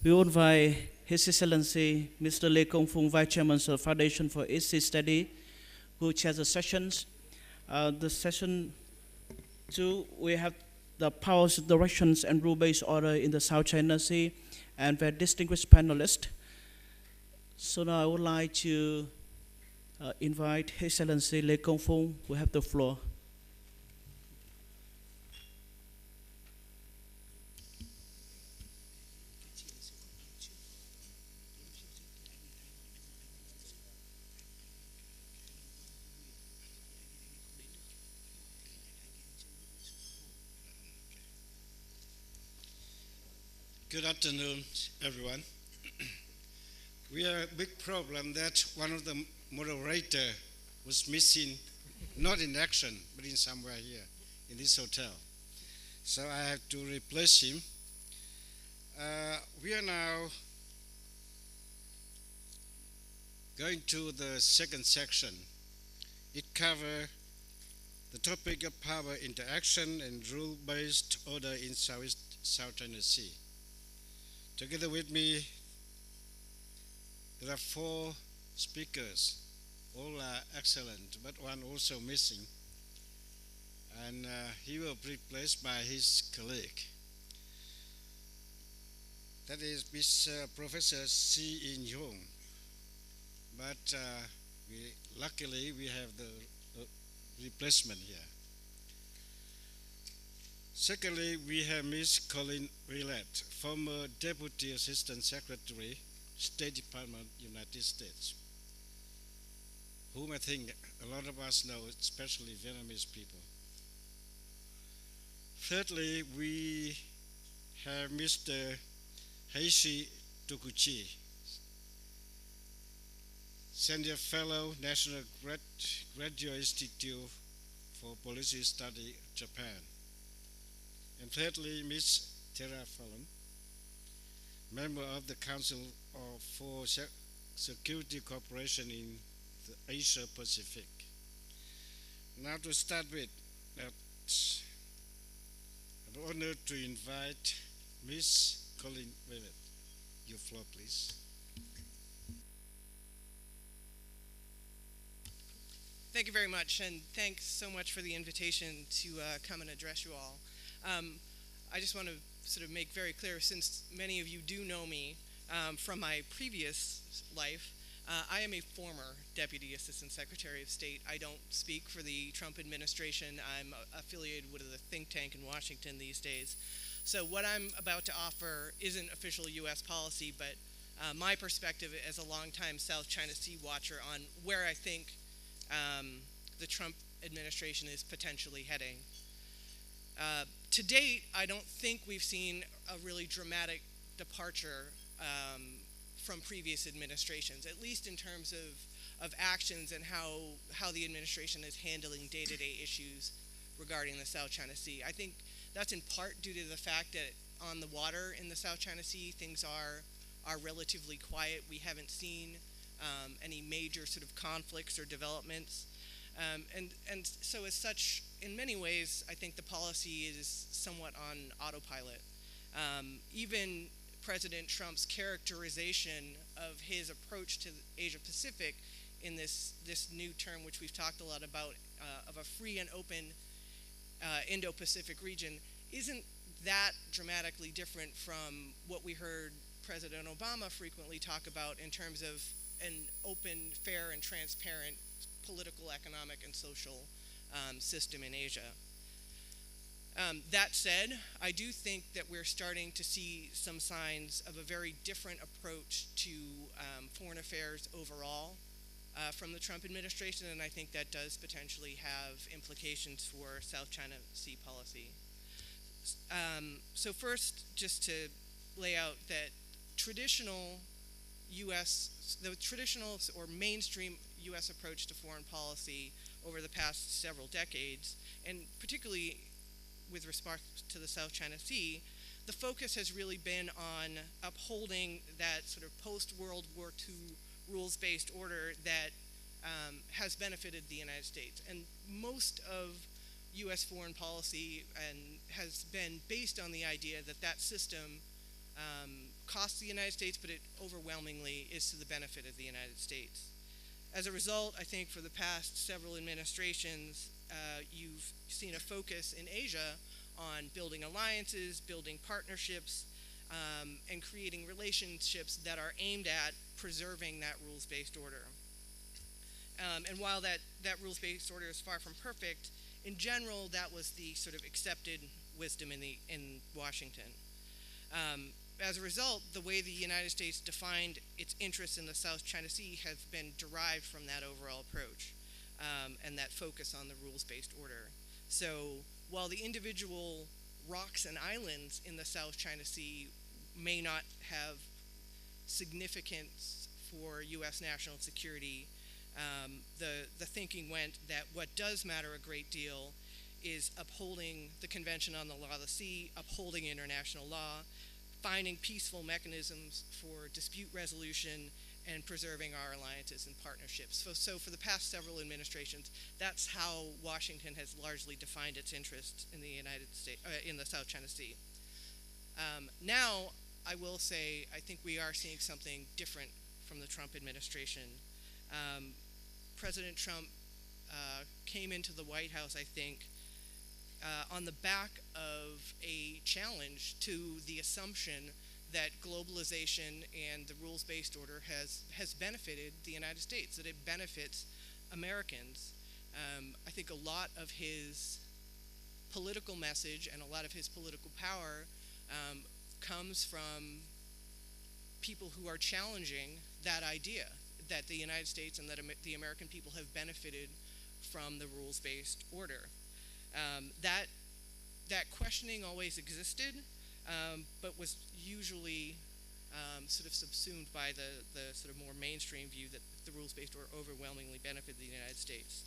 We will invite His Excellency Mr. Lê Công Phung, Vice Chairman of the Foundation for East Study, who chairs the sessions. The session 2, we have the powers, directions, and rule-based order in the South China Sea, and very distinguished panelists. So now I would like to invite His Excellency Lê Công Phung, who have the floor. Good afternoon, everyone. We have a big problem that one of the moderator was missing, not in action, but in somewhere here, in this hotel. So I have to replace him. We are now going to the second section. It covers the topic of power interaction and rule-based order in South China Sea. Together with me, there are 4 speakers. All are excellent, but one also missing. And he will be replaced by his colleague. That is Professor Si In-Yong. But luckily, we have the replacement here. Secondly, we have Ms. Colin Willett, former Deputy Assistant Secretary, State Department, United States, whom I think a lot of us know, especially Vietnamese people. Thirdly, we have Mr. Heishi Tokuchi, Senior Fellow, National Graduate Institute for Policy Study, Japan. And thirdly, Ms. Tara Phung, member of the Council for Security Cooperation in the Asia Pacific. Now to start with, I'm honored to invite Ms. Colin Willett. Your floor, please. Thank you very much, and thanks so much for the invitation to come and address you all. I just want to sort of make very clear, since many of you do know me from my previous life, I am a former Deputy Assistant Secretary of State. I don't speak for the Trump administration. I'm affiliated with a think tank in Washington these days. So what I'm about to offer isn't official U.S. policy, but my perspective as a longtime South China Sea watcher on where I think the Trump administration is potentially heading. To date, I don't think we've seen a really dramatic departure from previous administrations, at least in terms of actions and how the administration is handling day-to-day issues regarding the South China Sea. I think that's in part due to the fact that on the water in the South China Sea, things are relatively quiet. We haven't seen any major sort of conflicts or developments. And so as such, in many ways, I think the policy is somewhat on autopilot. Even President Trump's characterization of his approach to Asia Pacific in this new term, which we've talked a lot about, of a free and open Indo-Pacific region, isn't that dramatically different from what we heard President Obama frequently talk about in terms of an open, fair, and transparent political, economic, and social system in Asia. That said, I do think that we're starting to see some signs of a very different approach to foreign affairs overall from the Trump administration, and I think that does potentially have implications for South China Sea policy. So first, just to lay out that the traditional or mainstream U.S. approach to foreign policy over the past several decades, and particularly with respect to the South China Sea, the focus has really been on upholding that sort of post-World War II rules-based order that has benefited the United States. And most of U.S. foreign policy has been based on the idea that that system costs the United States, but it overwhelmingly is to the benefit of the United States. As a result, I think for the past several administrations, you've seen a focus in Asia on building alliances, building partnerships, and creating relationships that are aimed at preserving that rules-based order. And while that rules-based order is far from perfect, in general, that was the sort of accepted wisdom in Washington. As a result, the way the United States defined its interests in the South China Sea has been derived from that overall approach and that focus on the rules-based order. So while the individual rocks and islands in the South China Sea may not have significance for U.S. national security, the thinking went that what does matter a great deal is upholding the Convention on the Law of the Sea, upholding international law, finding peaceful mechanisms for dispute resolution, and preserving our alliances and partnerships. So for the past several administrations, that's how Washington has largely defined its interests in the United States, in the South China Sea. Now, I will say, I think we are seeing something different from the Trump administration. President Trump came into the White House, I think, on the back of a challenge to the assumption that globalization and the rules-based order has benefited the United States, that it benefits Americans. I think a lot of his political message and a lot of his political power comes from people who are challenging that idea, that the United States and that the American people have benefited from the rules-based order. That questioning always existed, but was usually sort of subsumed by the sort of more mainstream view that the rules-based order overwhelmingly benefited the United States.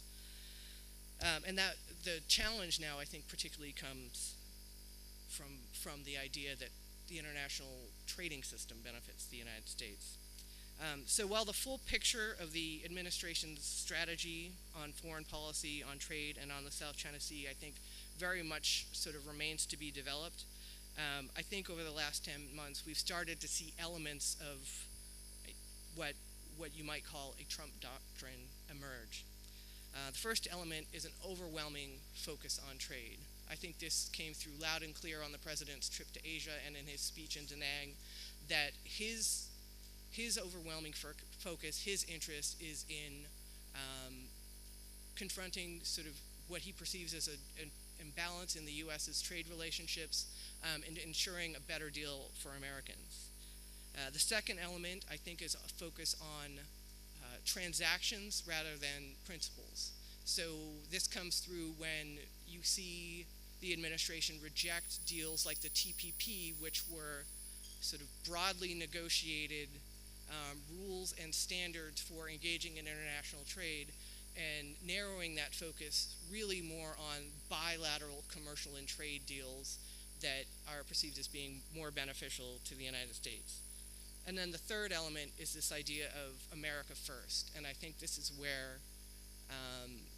And that the challenge now, I think, particularly comes from the idea that the international trading system benefits the United States. So while the full picture of the administration's strategy on foreign policy, on trade, and on the South China Sea, I think, very much sort of remains to be developed, I think over the last 10 months we've started to see elements of what you might call a Trump doctrine emerge. The first element is an overwhelming focus on trade. I think this came through loud and clear on the president's trip to Asia and in his speech in Da Nang, that his overwhelming focus, his interest is in confronting sort of what he perceives as an imbalance in the U.S.'s trade relationships and ensuring a better deal for Americans. The second element, I think, is a focus on transactions rather than principles. So this comes through when you see the administration reject deals like the TPP, which were sort of broadly negotiated rules and standards for engaging in international trade, and narrowing that focus really more on bilateral commercial and trade deals that are perceived as being more beneficial to the United States. And then the third element is this idea of America first, and I think this is where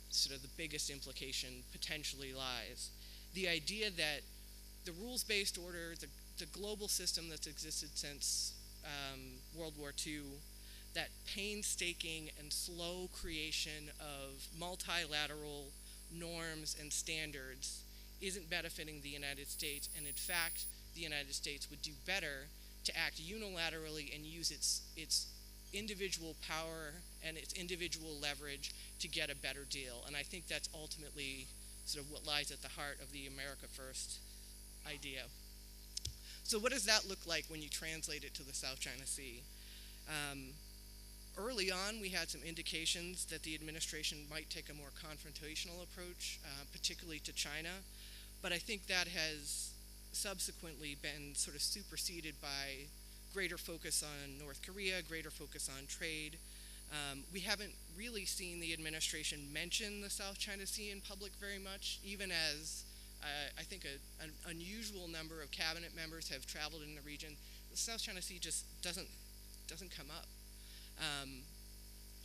sort of the biggest implication potentially lies. The idea that the rules-based order, the global system that's existed since World War II, that painstaking and slow creation of multilateral norms and standards isn't benefiting the United States, and in fact, the United States would do better to act unilaterally and use its individual power and its individual leverage to get a better deal. And I think that's ultimately sort of what lies at the heart of the America First idea. So what does that look like when you translate it to the South China Sea? Early on, we had some indications that the administration might take a more confrontational approach, particularly to China, but I think that has subsequently been sort of superseded by greater focus on North Korea, greater focus on trade. We haven't really seen the administration mention the South China Sea in public very much, even as I think an unusual number of cabinet members have traveled in the region. The South China Sea just doesn't come up.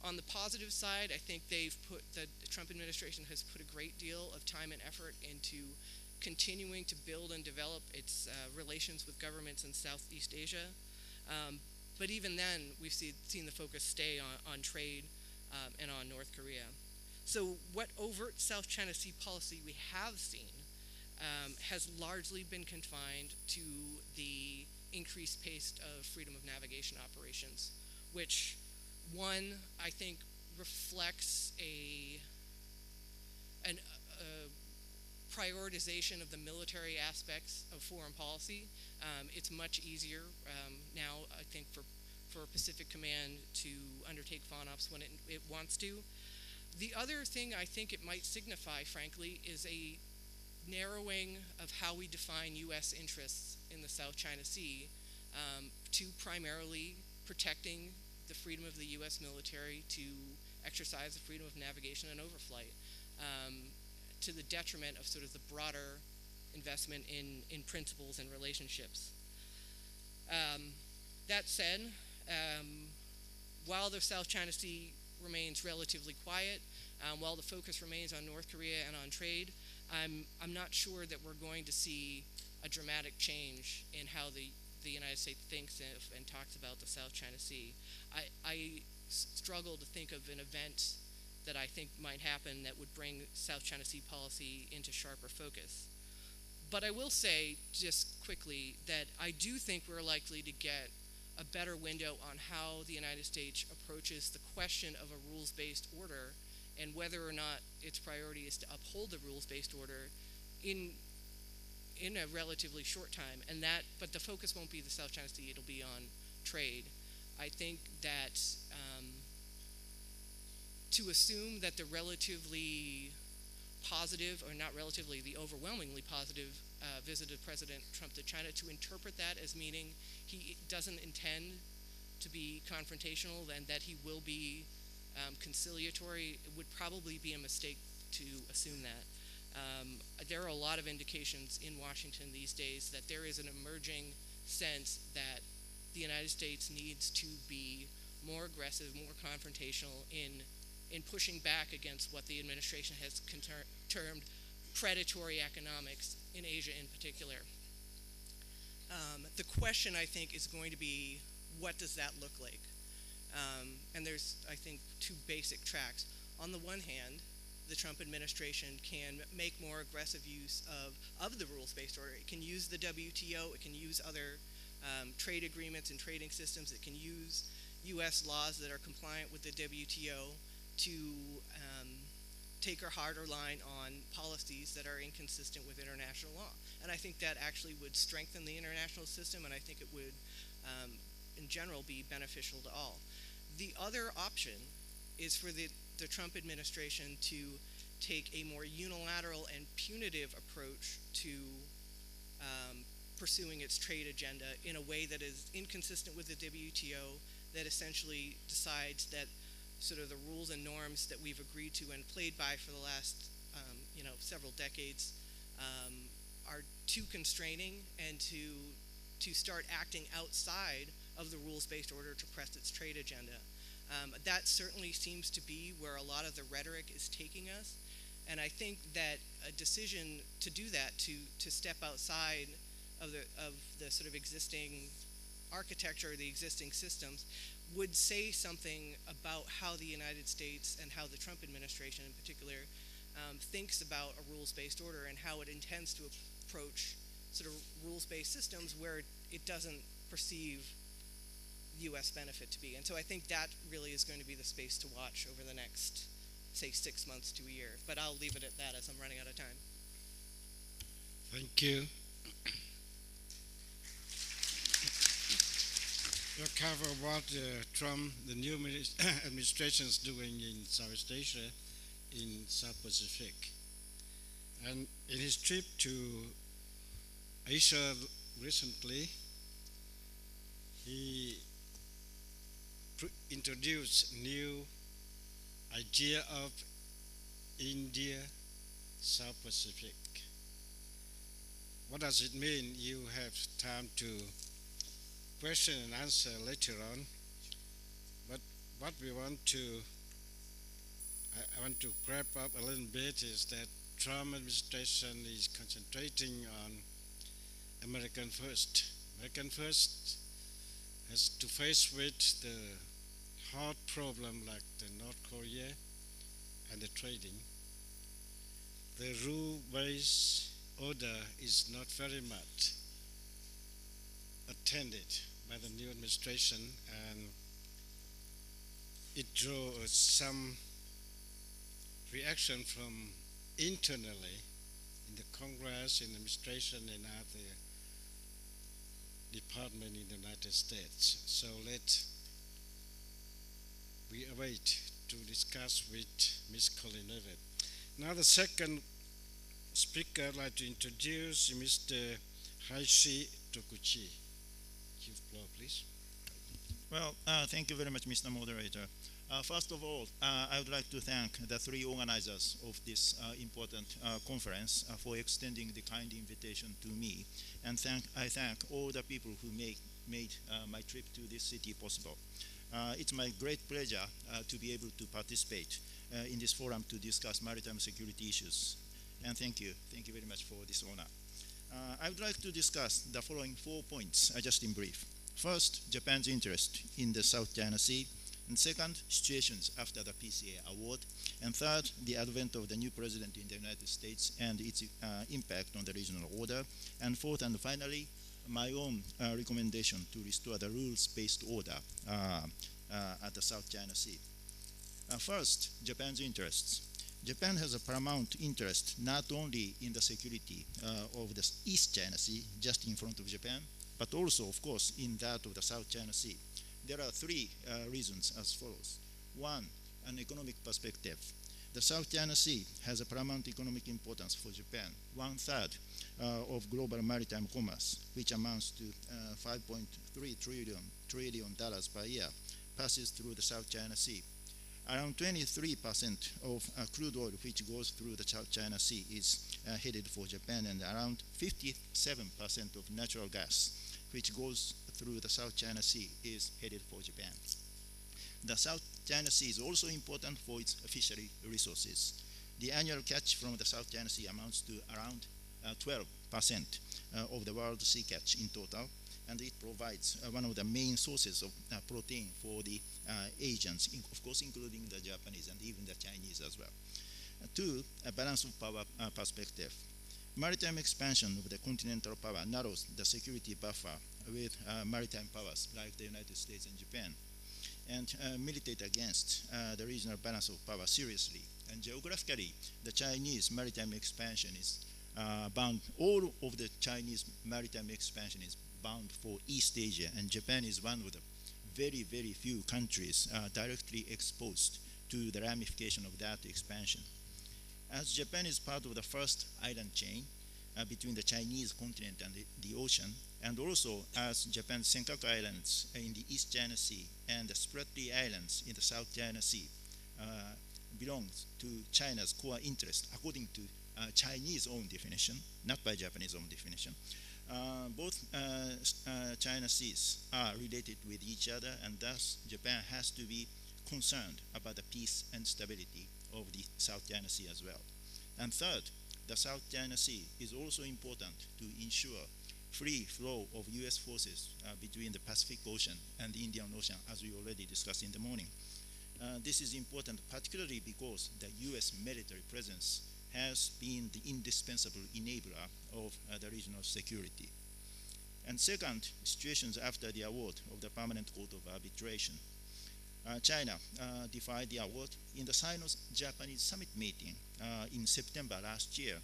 On the positive side, I think the Trump administration has put a great deal of time and effort into continuing to build and develop its relations with governments in Southeast Asia. But even then, we've seen the focus stay on trade and on North Korea. So what overt South China Sea policy we have seen has largely been confined to the increased pace of freedom of navigation operations, which, one, I think reflects an prioritization of the military aspects of foreign policy. It's much easier now, I think, for Pacific Command to undertake FONOPs when it wants to. The other thing I think it might signify, frankly, is a narrowing of how we define U.S. interests in the South China Sea to primarily protecting the freedom of the U.S. military to exercise the freedom of navigation and overflight, to the detriment of sort of the broader investment in principles and relationships. That said, while the South China Sea remains relatively quiet, while the focus remains on North Korea and on trade, I'm not sure that we're going to see a dramatic change in how the United States thinks of and talks about the South China Sea. I struggle to think of an event that I think might happen that would bring South China Sea policy into sharper focus. But I will say, just quickly, that I do think we're likely to get a better window on how the United States approaches the question of a rules-based order and whether or not its priority is to uphold the rules-based order in a relatively short time. But the focus won't be the South China Sea, it'll be on trade. I think that to assume that the relatively positive, or not relatively, the overwhelmingly positive visit of President Trump to China, to interpret that as meaning he doesn't intend to be confrontational and that he will be conciliatory, it would probably be a mistake to assume that. There are a lot of indications in Washington these days that there is an emerging sense that the United States needs to be more aggressive, more confrontational in pushing back against what the administration has termed predatory economics in Asia in particular. The question, I think, is going to be, what does that look like? And there's, I think, two basic tracks. On the one hand, the Trump administration can make more aggressive use of the rules-based order. It can use the WTO, it can use other trade agreements and trading systems, it can use US laws that are compliant with the WTO to take a harder line on policies that are inconsistent with international law. And I think that actually would strengthen the international system, and I think it would, in general, be beneficial to all. The other option is for the Trump administration to take a more unilateral and punitive approach to pursuing its trade agenda in a way that is inconsistent with the WTO, that essentially decides that sort of the rules and norms that we've agreed to and played by for the last several decades are too constraining, and to start acting outside of the rules-based order to press its trade agenda. That certainly seems to be where a lot of the rhetoric is taking us, and I think that a decision to do that, to step outside of the sort of existing architecture, the existing systems, would say something about how the United States and how the Trump administration in particular thinks about a rules-based order and how it intends to approach sort of rules-based systems where it doesn't perceive U.S. benefit to be. And so I think that really is going to be the space to watch over the next, say, 6 months to a year. But I'll leave it at that as I'm running out of time. Thank you. You cover what Trump, the new administration is doing in Southeast Asia, in South Pacific. And in his trip to Asia recently, he introduced new idea of India South Pacific. What does it mean? You have time to question and answer later on. But what we want to, I want to grab up a little bit is that Trump administration is concentrating on American first. American first has to face with the hard problem like the North Korea and the trading. The rule-based order is not very much attended by the new administration, and it drew some reaction from internally in the Congress, in the administration, and other department in the United States. So we await to discuss with Ms. Colin. Now the second speaker I'd like to introduce Mr. Haishi Tokuchi. Chief floor, please. Well, thank you very much, Mr. Moderator. First of all, I would like to thank the three organizers of this important conference for extending the kind invitation to me, and I thank all the people who made my trip to this city possible. It's my great pleasure to be able to participate in this forum to discuss maritime security issues, and thank you very much for this honor. I would like to discuss the following 4 points, just in brief. First, Japan's interest in the South China Sea, and second, situations after the PCA award, and third, the advent of the new president in the United States and its impact on the regional order, and fourth and finally, my own recommendation to restore the rules-based order at the South China Sea. First, Japan's interests. Japan has a paramount interest not only in the security of the East China Sea, just in front of Japan, but also, of course, in that of the South China Sea. There are three reasons as follows. One, an economic perspective. The South China Sea has a paramount economic importance for Japan. 1/3 of global maritime commerce, which amounts to $5.3 trillion per year, passes through the South China Sea. Around 23% of crude oil which goes through the South China Sea is headed for Japan, and around 57% of natural gas which goes through the South China Sea is headed for Japan. The South China Sea is also important for its fishery resources. The annual catch from the South China Sea amounts to around 12% of the world sea catch in total, and it provides one of the main sources of protein for the Asians, of course including the Japanese and even the Chinese as well. Two, a balance of power perspective. Maritime expansion of the continental power narrows the security buffer with maritime powers like the United States and Japan, and militate against the regional balance of power seriously. And geographically, the Chinese maritime expansion is bound, all of the Chinese maritime expansion is bound for East Asia, and Japan is one of the very, very few countries directly exposed to the ramification of that expansion. As Japan is part of the first island chain between the Chinese continent and the ocean, and also as Japan's Senkaku Islands in the East China Sea and the Spratly Islands in the South China Sea belongs to China's core interest according to Chinese own definition, not by Japanese own definition. Both China Seas are related with each other, and thus Japan has to be concerned about the peace and stability of the South China Sea as well. And third, the South China Sea is also important to ensure free flow of US forces between the Pacific Ocean and the Indian Ocean, as we already discussed in the morning. This is important particularly because the US military presence has been the indispensable enabler of the regional security. And second, situations after the award of the Permanent Court of Arbitration. China defied the award in the Sino-Japanese summit meeting in September last year.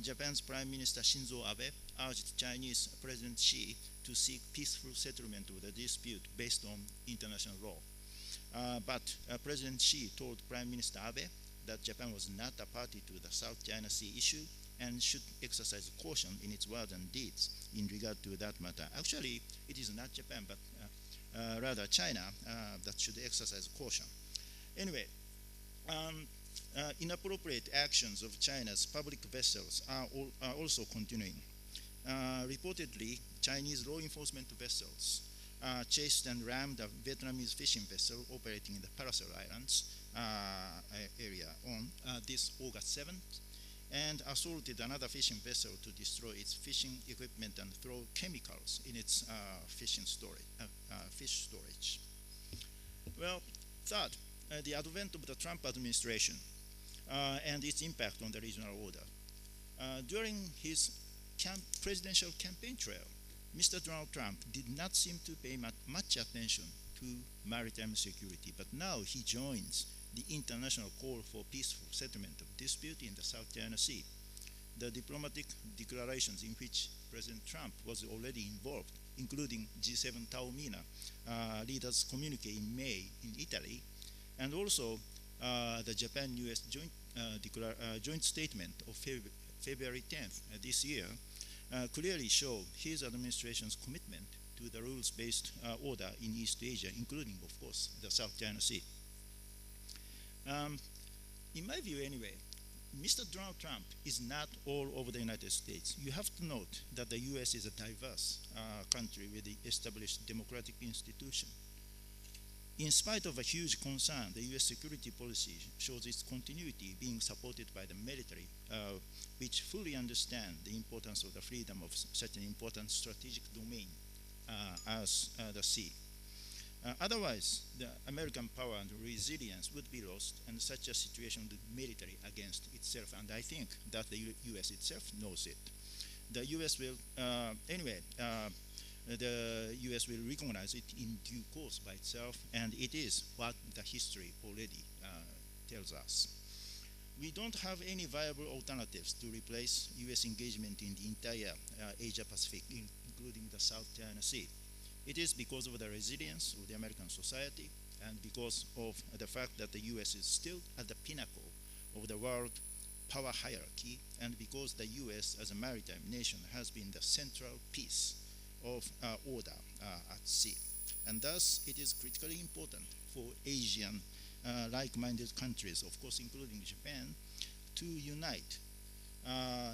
Japan's Prime Minister Shinzo Abe urged Chinese President Xi to seek peaceful settlement of the dispute based on international law. But President Xi told Prime Minister Abe that Japan was not a party to the South China Sea issue and should exercise caution in its words and deeds in regard to that matter. Actually, it is not Japan, but rather China that should exercise caution. Anyway, inappropriate actions of China's public vessels are also continuing. Reportedly, Chinese law enforcement vessels chased and rammed a Vietnamese fishing vessel operating in the Paracel Islands area on this August 7th, and assaulted another fishing vessel to destroy its fishing equipment and throw chemicals in its fishing fish storage. Well, third, the advent of the Trump administration and its impact on the regional order. During his presidential campaign trail, Mr. Donald Trump did not seem to pay much attention to maritime security, but now he joins the international call for peaceful settlement of dispute in the South China Sea. The diplomatic declarations in which President Trump was already involved, including G7 Taormina leaders' communique in May in Italy, and also the Japan-US joint statement of February 10th this year, clearly show his administration's commitment to the rules-based order in East Asia, including, of course, the South China Sea. In my view, anyway, Mr. Donald Trump is not all over the United States. You have to note that the U.S. is a diverse country with the established democratic institution. In spite of a huge concern, the U.S. security policy shows its continuity being supported by the military, which fully understand the importance of the freedom of such an important strategic domain as the sea. Otherwise, the American power and resilience would be lost, and such a situation would be military against itself, and I think that the U.S. itself knows it. The U.S. will, the U.S. will recognize it in due course by itself, and it is what the history already tells us. We don't have any viable alternatives to replace U.S. engagement in the entire Asia-Pacific, including the South China Sea. It is because of the resilience of the American society and because of the fact that the U.S. is still at the pinnacle of the world power hierarchy, and because the U.S. as a maritime nation has been the central piece of order at sea. And thus, it is critically important for Asian like-minded countries, of course including Japan, to unite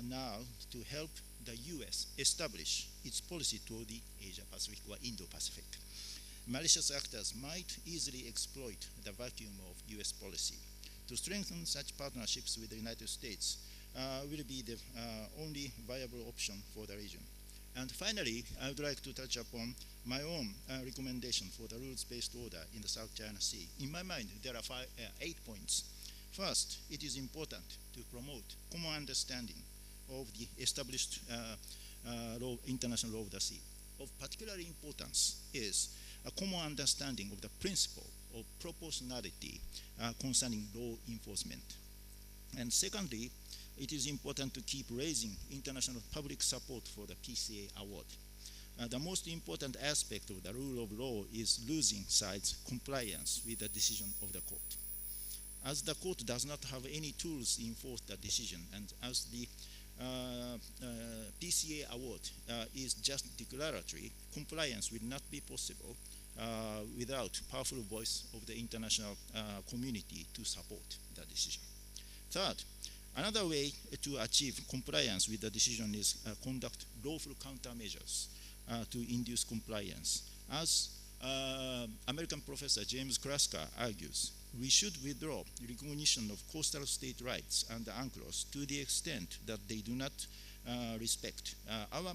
now to help the U.S. establish its policy toward the Asia-Pacific or Indo-Pacific. Malicious actors might easily exploit the vacuum of U.S. policy. To strengthen such partnerships with the United States will be the only viable option for the region. And finally, I would like to touch upon my own recommendation for the rules-based order in the South China Sea. In my mind, there are 8 points. First, it is important to promote common understanding of the established international law of the sea. Of particular importance is a common understanding of the principle of proportionality concerning law enforcement. And secondly, it is important to keep raising international public support for the PCA award. The most important aspect of the rule of law is losing sides' compliance with the decision of the court. As the court does not have any tools to enforce the decision, and as the PCA award is just declaratory, compliance will not be possible without powerful voice of the international community to support the decision. Third, another way to achieve compliance with the decision is conduct lawful countermeasures to induce compliance. As American professor James Krasker argues, we should withdraw recognition of coastal state rights under UNCLOS to the extent that they do not respect our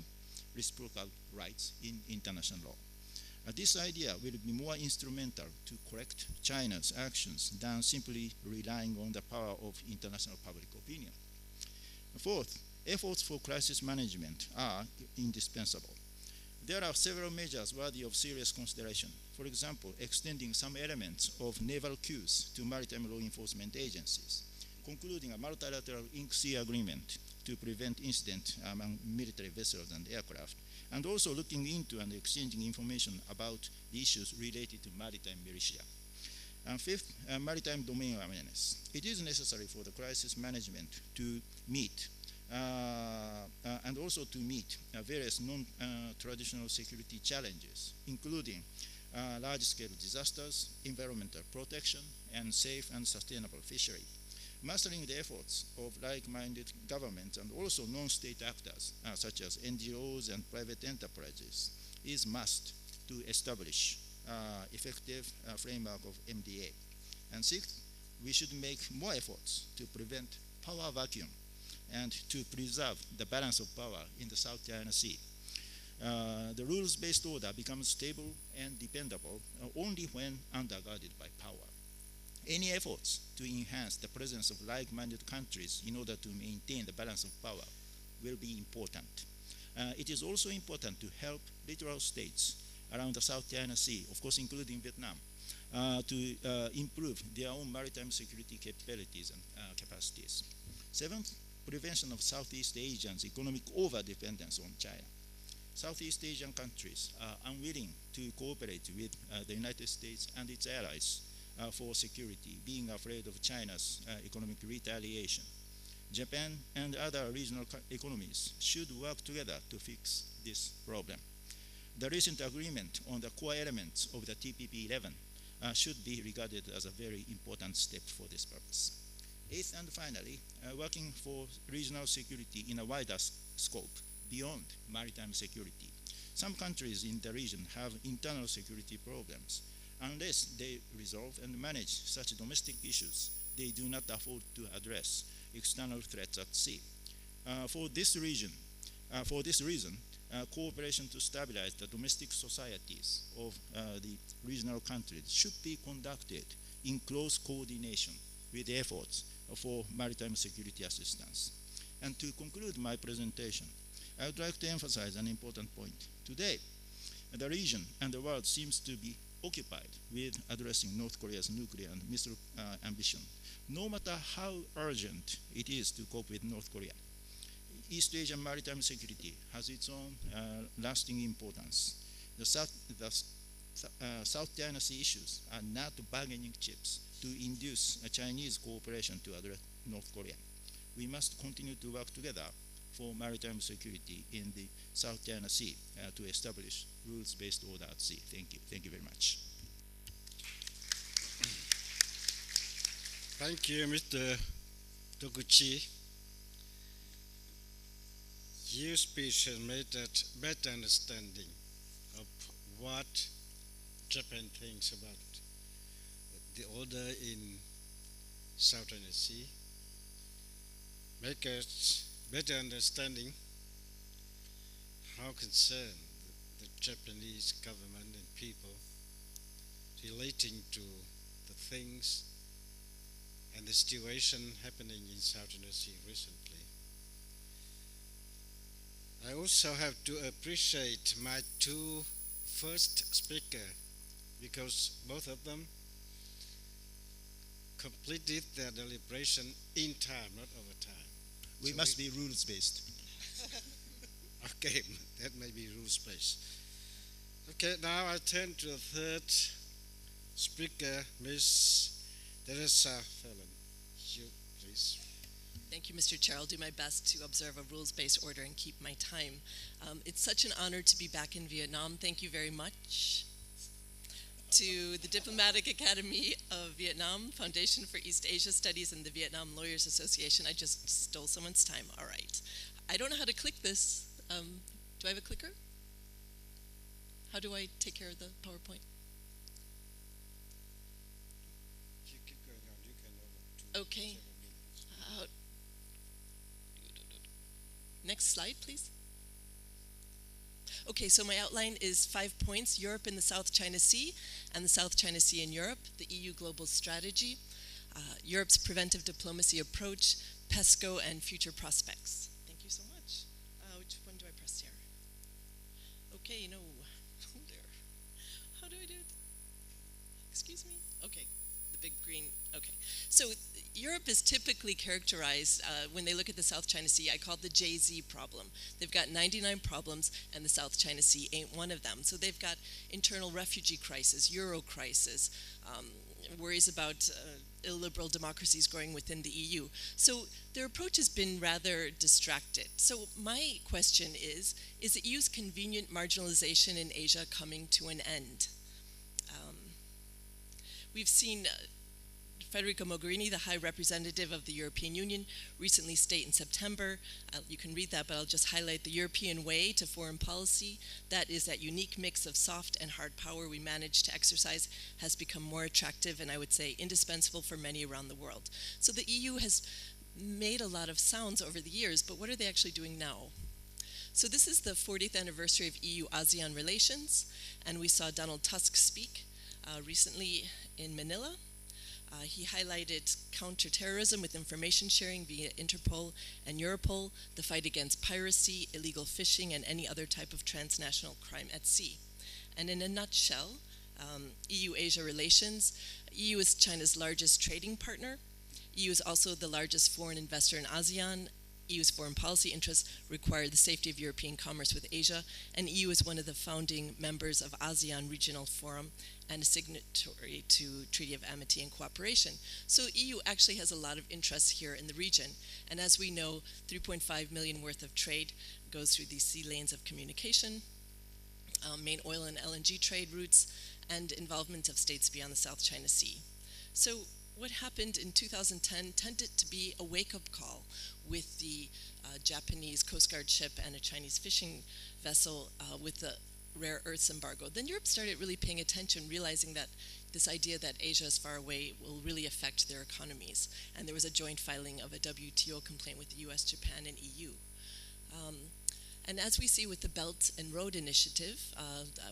reciprocal rights in international law. This idea will be more instrumental to correct China's actions than simply relying on the power of international public opinion. Fourth, efforts for crisis management are indispensable. There are several measures worthy of serious consideration. For example, extending some elements of naval queues to maritime law enforcement agencies, concluding a multilateral ink-sea agreement to prevent incident among military vessels and aircraft, and also looking into and exchanging information about the issues related to maritime militia. And fifth, maritime domain awareness. It is necessary for the crisis management to meet and also to meet various non-traditional security challenges, including large-scale disasters, environmental protection, and safe and sustainable fishery. Mastering the efforts of like-minded governments and also non-state actors, such as NGOs and private enterprises, is must to establish effective framework of MDA. And sixth, we should make more efforts to prevent power vacuum and to preserve the balance of power in the South China Sea. The rules-based order becomes stable and dependable only when undergirded by power. Any efforts to enhance the presence of like-minded countries in order to maintain the balance of power will be important. It is also important to help littoral states around the South China Sea, of course including Vietnam, to improve their own maritime security capabilities and capacities. Seventh, prevention of Southeast Asians' economic over-dependence on China. Southeast Asian countries are unwilling to cooperate with the United States and its allies for security, being afraid of China's economic retaliation. Japan and other regional economies should work together to fix this problem. The recent agreement on the core elements of the TPP-11 should be regarded as a very important step for this purpose. Eighth and finally, working for regional security in a wider scope beyond maritime security. Some countries in the region have internal security problems. Unless they resolve and manage such domestic issues, they do not afford to address external threats at sea. For this reason, cooperation to stabilize the domestic societies of the regional countries should be conducted in close coordination with efforts for maritime security assistance. And to conclude my presentation, I would like to emphasize an important point. Today, the region and the world seems to be occupied with addressing North Korea's nuclear and missile ambition, no matter how urgent it is to cope with North Korea. East Asian maritime security has its own lasting importance. The South China Sea issues are not bargaining chips to induce a Chinese cooperation to address North Korea. We must continue to work together for maritime security in the South China Sea to establish rules-based order at sea. Thank you. Thank you very much. Thank you, Mr. Toguchi. Your speech has made that better understanding of what Japan thinks about the order in South China Sea. Make us better understanding how concerned the Japanese government and people relating to the things and the situation happening in South China Sea recently. I also have to appreciate my two first speakers because both of them completed their deliberation in time, not over time. We must be rules-based. Okay, that may be rules-based. Okay, now I turn to the third speaker, Ms. Teresa Fallon. You, please. Thank you, Mr. Chair. I'll do my best to observe a rules-based order and keep my time. It's such an honor to be back in Vietnam. Thank you very much to the Diplomatic Academy of Vietnam, Foundation for East Asia Studies, and the Vietnam Lawyers Association. I just stole someone's time. All right. I don't know how to click this. Do I have a clicker? How do I take care of the PowerPoint? If you keep going on, you can over 2 Okay. minutes. Next slide, please. Okay, so my outline is 5 points: Europe and the South China Sea, and the South China Sea in Europe, the EU global strategy, Europe's preventive diplomacy approach, PESCO, and future prospects. Thank you so much. Which one do I press here? Okay, no. Oh, there. How do I do it? Excuse me? Okay, the big green. Okay, so Europe is typically characterized, when they look at the South China Sea, I call it the JZ problem. They've got 99 problems, and the South China Sea ain't one of them. So they've got internal refugee crisis, Euro crisis, worries about illiberal democracies growing within the EU. So their approach has been rather distracted. So my question is the EU's convenient marginalization in Asia coming to an end? We've seen Federica Mogherini, the High Representative of the European Union, recently state in September, you can read that, but I'll just highlight the European way to foreign policy. That is that unique mix of soft and hard power we manage to exercise has become more attractive and I would say indispensable for many around the world. So the EU has made a lot of sounds over the years, but what are they actually doing now? So this is the 40th anniversary of EU-ASEAN relations, and we saw Donald Tusk speak recently in Manila. He highlighted counterterrorism with information sharing via Interpol and Europol, the fight against piracy, illegal fishing, and any other type of transnational crime at sea. And in a nutshell, EU-Asia relations, EU is China's largest trading partner. EU is also the largest foreign investor in ASEAN. EU's foreign policy interests require the safety of European commerce with Asia, and EU is one of the founding members of ASEAN Regional Forum and a signatory to Treaty of Amity and Cooperation. So EU actually has a lot of interests here in the region, and as we know, 3.5 million worth of trade goes through these sea lanes of communication, main oil and LNG trade routes, and involvement of states beyond the South China Sea. So what happened in 2010 tended to be a wake-up call with the Japanese Coast Guard ship and a Chinese fishing vessel with the rare earths embargo. Then Europe started really paying attention, realizing that this idea that Asia is far away will really affect their economies. And there was a joint filing of a WTO complaint with the US, Japan, and EU. And as we see with the Belt and Road Initiative,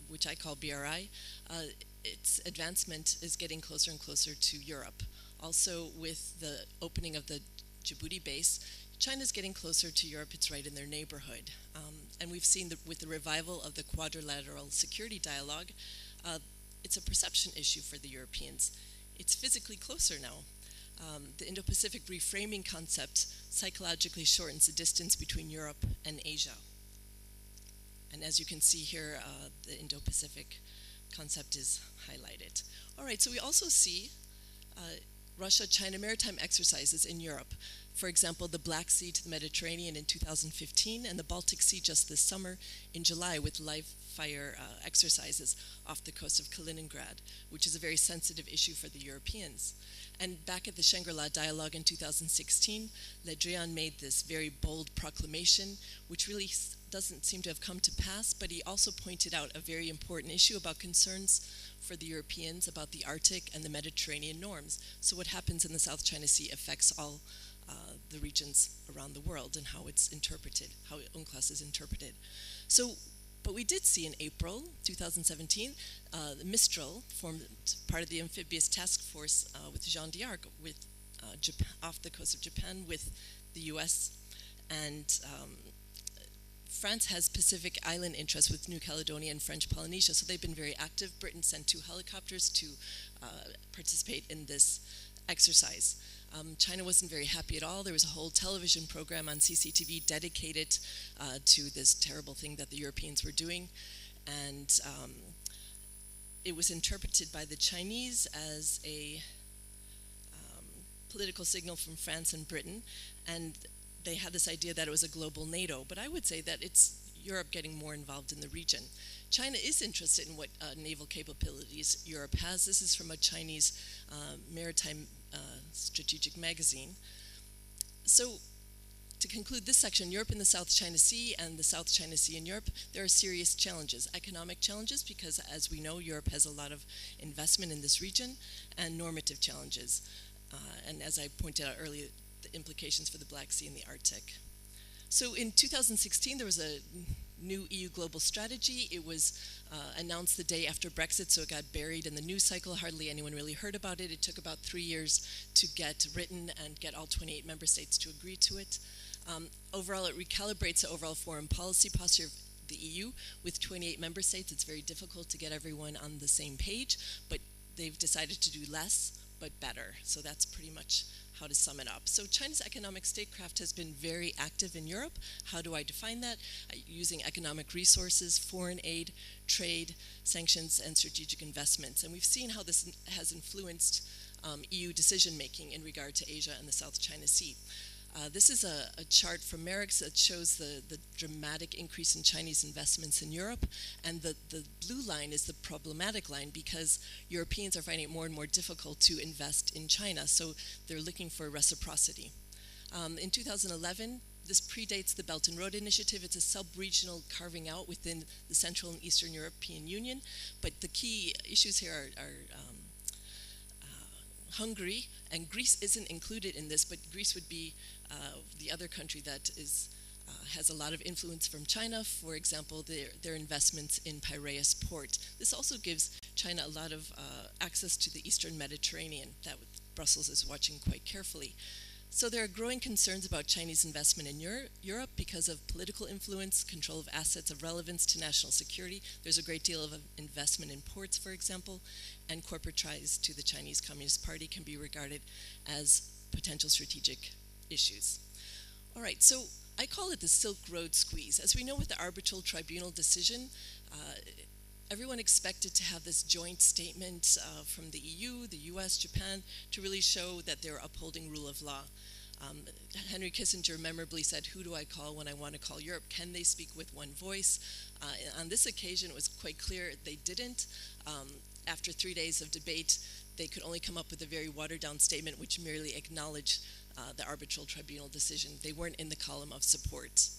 which I call BRI, its advancement is getting closer and closer to Europe. Also, with the opening of the Djibouti base, China's getting closer to Europe. It's right in their neighborhood. And we've seen with the revival of the quadrilateral security dialogue, it's a perception issue for the Europeans. It's physically closer now. The Indo-Pacific reframing concept psychologically shortens the distance between Europe and Asia. And as you can see here, the Indo-Pacific concept is highlighted. All right, so we also see Russia-China maritime exercises in Europe. For example, the Black Sea to the Mediterranean in 2015 and the Baltic Sea just this summer in July with live fire exercises off the coast of Kaliningrad, which is a very sensitive issue for the Europeans. And back at the Shangri-La Dialogue in 2016, Le Drian made this very bold proclamation, which really doesn't seem to have come to pass, but he also pointed out a very important issue about concerns for the Europeans about the Arctic and the Mediterranean norms. So what happens in the South China Sea affects all the regions around the world and how it's interpreted, how UNCLOS is interpreted. So, but we did see in April 2017, the Mistral formed part of the amphibious task force with Jean d'Arc with off the coast of Japan with the US, and France has Pacific Island interests with New Caledonia and French Polynesia, so they've been very active. Britain sent 2 helicopters to participate in this exercise. China wasn't very happy at all. There was a whole television program on CCTV dedicated to this terrible thing that the Europeans were doing, and it was interpreted by the Chinese as a political signal from France and Britain, and they had this idea that it was a global NATO, but I would say that it's Europe getting more involved in the region. China is interested in what naval capabilities Europe has. This is from a Chinese maritime strategic magazine. So to conclude this section, Europe and the South China Sea and the South China Sea in Europe, there are serious challenges. Economic challenges, because as we know, Europe has a lot of investment in this region, and normative challenges. And as I pointed out earlier, the implications for the Black Sea and the Arctic. So in 2016, there was a new EU global strategy. It was announced the day after Brexit, so it got buried in the news cycle. Hardly anyone really heard about it. It took about 3 years to get written and get all 28 member states to agree to it. Overall, it recalibrates the overall foreign policy posture of the EU. With 28 member states, it's very difficult to get everyone on the same page, but they've decided to do less, but better. So that's pretty much how to sum it up. So China's economic statecraft has been very active in Europe. How do I define that? Using economic resources, foreign aid, trade, sanctions, and strategic investments. And we've seen how this has influenced EU decision-making in regard to Asia and the South China Sea. This is a chart from Merrick's that shows the dramatic increase in Chinese investments in Europe, and the blue line is the problematic line because Europeans are finding it more and more difficult to invest in China, so they're looking for reciprocity. In 2011, this predates the Belt and Road Initiative. It's a sub-regional carving out within the Central and Eastern European Union, but the key issues here are Hungary, and Greece isn't included in this, but Greece would be the other country that is has a lot of influence from China, for example, their investments in Piraeus port. This also gives China a lot of access to the Eastern Mediterranean that Brussels is watching quite carefully. So there are growing concerns about Chinese investment in Europe because of political influence, control of assets of relevance to national security. There's a great deal of investment in ports, for example, and corporate ties to the Chinese Communist Party can be regarded as potential strategic issues. All right, so I call it the Silk Road squeeze. As we know with the arbitral tribunal decision, everyone expected to have this joint statement from the EU, the US, Japan, to really show that they're upholding rule of law. Henry Kissinger memorably said, "Who do I call when I want to call Europe? Can they speak with one voice?" On this occasion, it was quite clear they didn't. After 3 days of debate, they could only come up with a very watered-down statement which merely acknowledged the arbitral tribunal decision. They weren't in the column of support.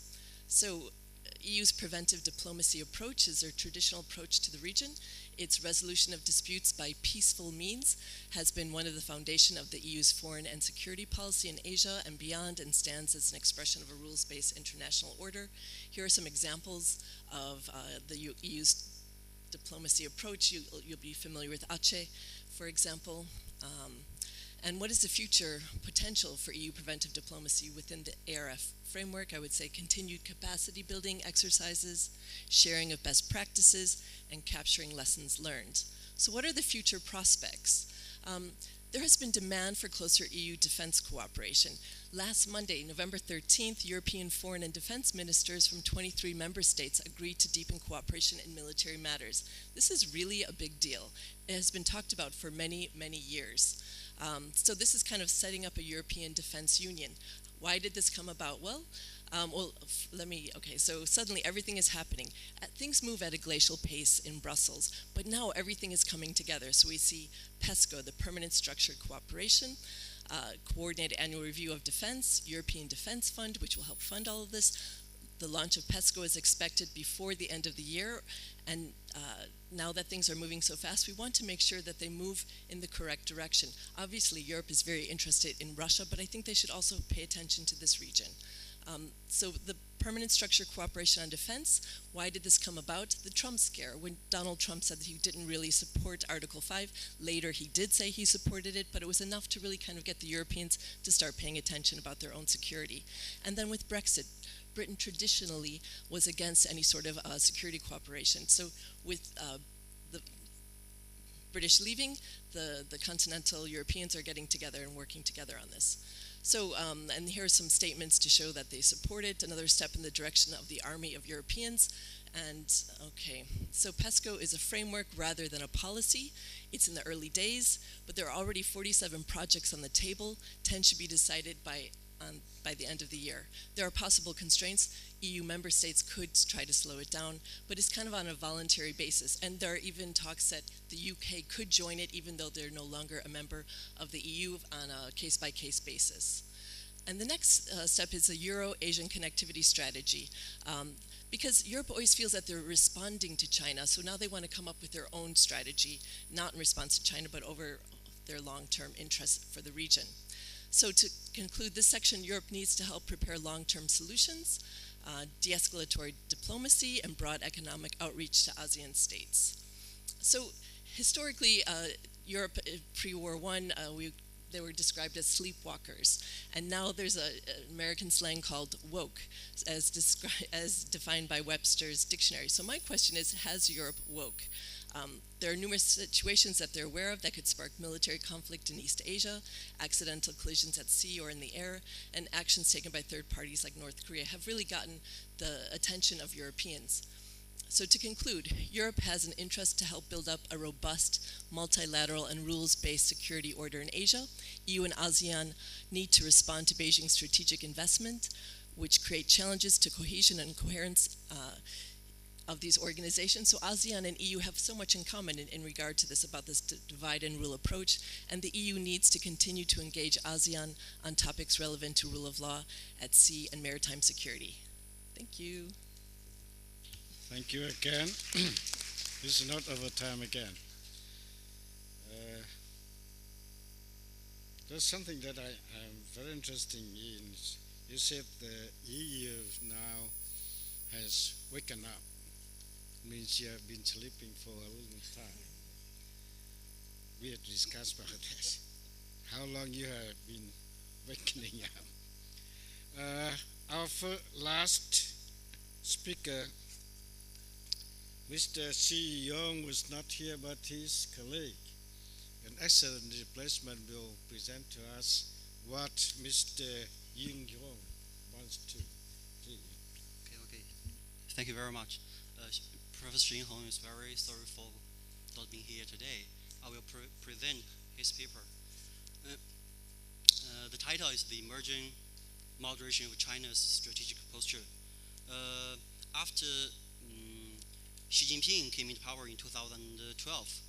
So EU's preventive diplomacy approach is their traditional approach to the region. Its resolution of disputes by peaceful means has been one of the foundation of the EU's foreign and security policy in Asia and beyond, and stands as an expression of a rules-based international order. Here are some examples of the EU's diplomacy approach. You'll be familiar with Aceh, for example. And what is the future potential for EU preventive diplomacy within the ARF framework? I would say continued capacity building exercises, sharing of best practices, and capturing lessons learned. So what are the future prospects? There has been demand for closer EU defense cooperation. Last Monday, November 13th, European foreign and defense ministers from 23 member states agreed to deepen cooperation in military matters. This is really a big deal. It has been talked about for many, many years. So this is kind of setting up a European defense union. Why did this come about? Well, so suddenly everything is happening. Things move at a glacial pace in Brussels, but now everything is coming together. So we see PESCO, the Permanent Structured Cooperation, Coordinated Annual Review of Defense, European Defense Fund, which will help fund all of this. The launch of PESCO is expected before the end of the year, and now that things are moving so fast, we want to make sure that they move in the correct direction. Obviously, Europe is very interested in Russia, but I think they should also pay attention to this region. So the Permanent Structured Cooperation on Defense, why did this come about? The Trump scare, when Donald Trump said that he didn't really support Article 5. Later, he did say he supported it, but it was enough to really kind of get the Europeans to start paying attention about their own security. And then with Brexit, Britain traditionally was against any sort of security cooperation. So with the British leaving, the continental Europeans are getting together and working together on this. So, and here are some statements to show that they support it, another step in the direction of the army of Europeans. And, okay, so PESCO is a framework rather than a policy. It's in the early days, but there are already 47 projects on the table. 10 should be decided by the end of the year. There are possible constraints. EU member states could try to slow it down, but it's kind of on a voluntary basis. And there are even talks that the UK could join it even though they're no longer a member of the EU on a case-by-case basis. And the next step is a Euro-Asian connectivity strategy. Because Europe always feels that they're responding to China, so now they want to come up with their own strategy, not in response to China, but over their long-term interests for the region. So to conclude this section, Europe needs to help prepare long-term solutions, de-escalatory diplomacy, and broad economic outreach to ASEAN states. So historically, Europe pre-War I, they were described as sleepwalkers, and now there's an American slang called woke, as defined by Webster's dictionary. So my question is, has Europe woke? There are numerous situations that they're aware of that could spark military conflict in East Asia, accidental collisions at sea or in the air, and actions taken by third parties like North Korea have really gotten the attention of Europeans. So to conclude, Europe has an interest to help build up a robust, multilateral and rules-based security order in Asia. EU and ASEAN need to respond to Beijing's strategic investment, which create challenges to cohesion and coherence of these organizations. So ASEAN and EU have so much in common in regard to this, about this divide and rule approach, and the EU needs to continue to engage ASEAN on topics relevant to rule of law at sea and maritime security. Thank you. Thank you again. This is not over time again. There's something that I am very interested in, you said the EU now has waken up. Means you have been sleeping for a long time. We have discussed about that. How long you have been waking up. Our last speaker, Mr. Xi Yong, was not here, but his colleague, an excellent replacement, will present to us what Mr. Ying Yong wants to do. Okay. Thank you very much. Professor Jin Hong is very sorry for not being here today. I will present his paper. The title is The Emerging Moderation of China's Strategic Posture. After Xi Jinping came into power in 2012,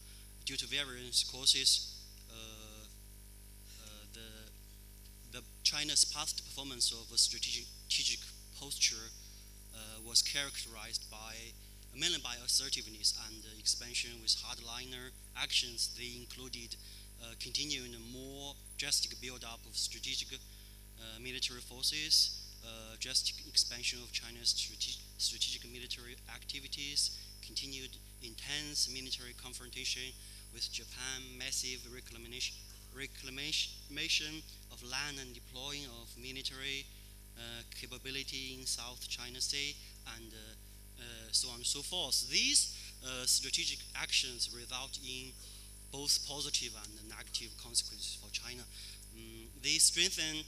due to various causes, the China's past performance of a strategic posture was characterized mainly by assertiveness and expansion with hardliner actions. They included continuing a more drastic build-up of strategic military forces, drastic expansion of China's strategic military activities, continued intense military confrontation with Japan, massive reclamation of land and deploying of military capability in South China Sea, and so on and so forth. These strategic actions result in both positive and negative consequences for China. They strengthen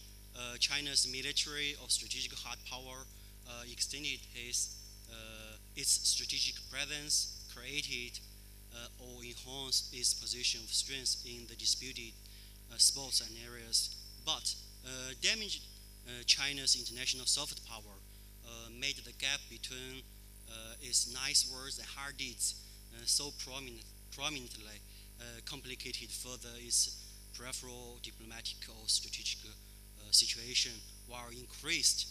China's military or strategic hard power, extended its strategic presence, created or enhanced its position of strength in the disputed spots and areas, but damaged China's international soft power, made the gap between its nice words and hard deeds so prominently, complicated further its peripheral diplomatic or strategic situation, while increased,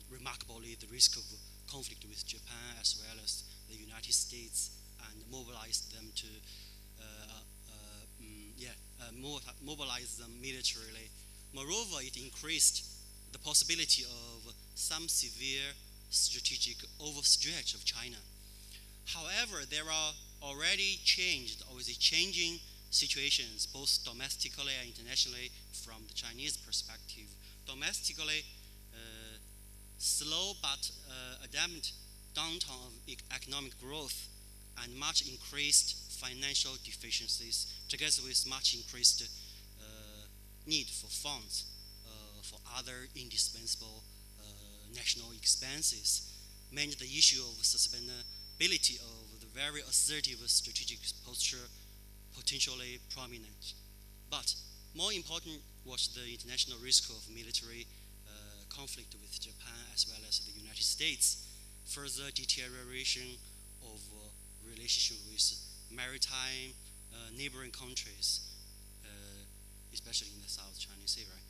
remarkably, the risk of conflict with Japan as well as the United States, and mobilized them to mobilize them militarily. Moreover, it increased the possibility of some severe strategic overstretch of China. However, there are already changing situations, both domestically and internationally, from the Chinese perspective. Domestically, slow but adapted downturn of economic growth and much increased financial deficiencies, together with much increased need for funds for other indispensable national expenses, made the issue of sustainability of the very assertive strategic posture potentially prominent. But more important was the international risk of military conflict with Japan as well as the United States, further deterioration of relationship with maritime neighboring countries, especially in the South China Sea, right?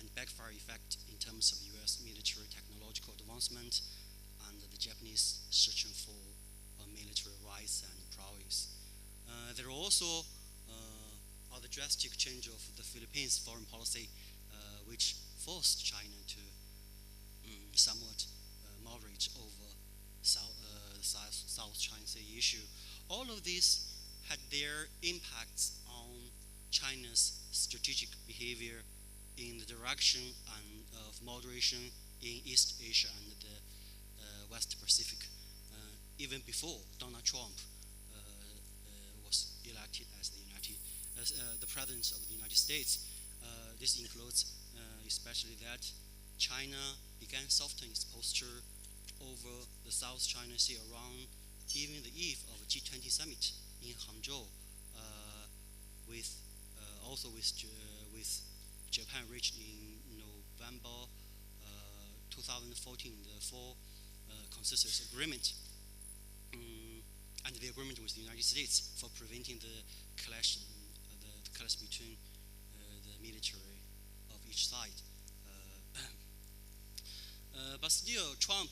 And backfire effect in terms of U.S. military technological advancement and the Japanese searching for military rights and prowess. There are also the drastic change of the Philippines' foreign policy, which forced China to somewhat moderate over South China Sea issue. All of these had their impacts on China's strategic behavior in the direction of moderation in East Asia and the West Pacific, even before Donald Trump was elected as the president of the United States. This includes especially that China began softening its posture over the South China Sea around even the eve of a G20 summit in Hangzhou, with Japan reached in November 2014 the four consensus agreement, and the agreement with the United States for preventing the clash between the military of each side. But still, Trump,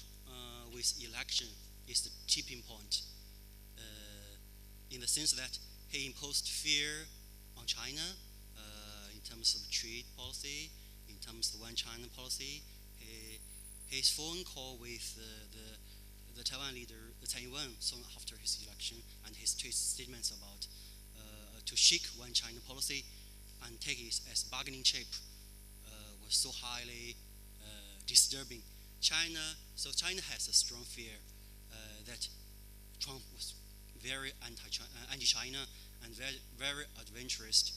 with election, is the tipping point in the sense that he imposed fear on China in terms of trade policy, in terms of the One China policy. his phone call with the Taiwan leader Tsai Ing-wen soon after his election, and his statements about to shake one China policy and take it as bargaining chip was so highly disturbing. China has a strong fear that Trump was very anti-China and very adventurous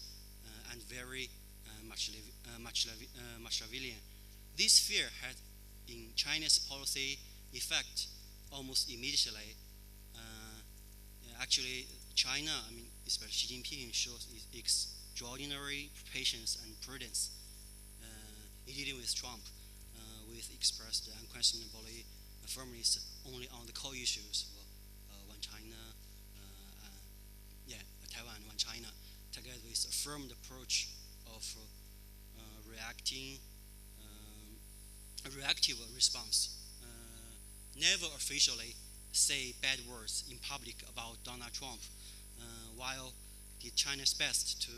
and very Machiavellian. This fear had in China's policy effect almost immediately. Actually, China, especially Xi Jinping, shows extraordinary patience and prudence in dealing with Trump, with expressed unquestionably firmness only on the core issues of one China, Taiwan, one China, together with a firm approach of reactive response. Never officially say bad words in public about Donald Trump, while did China's best to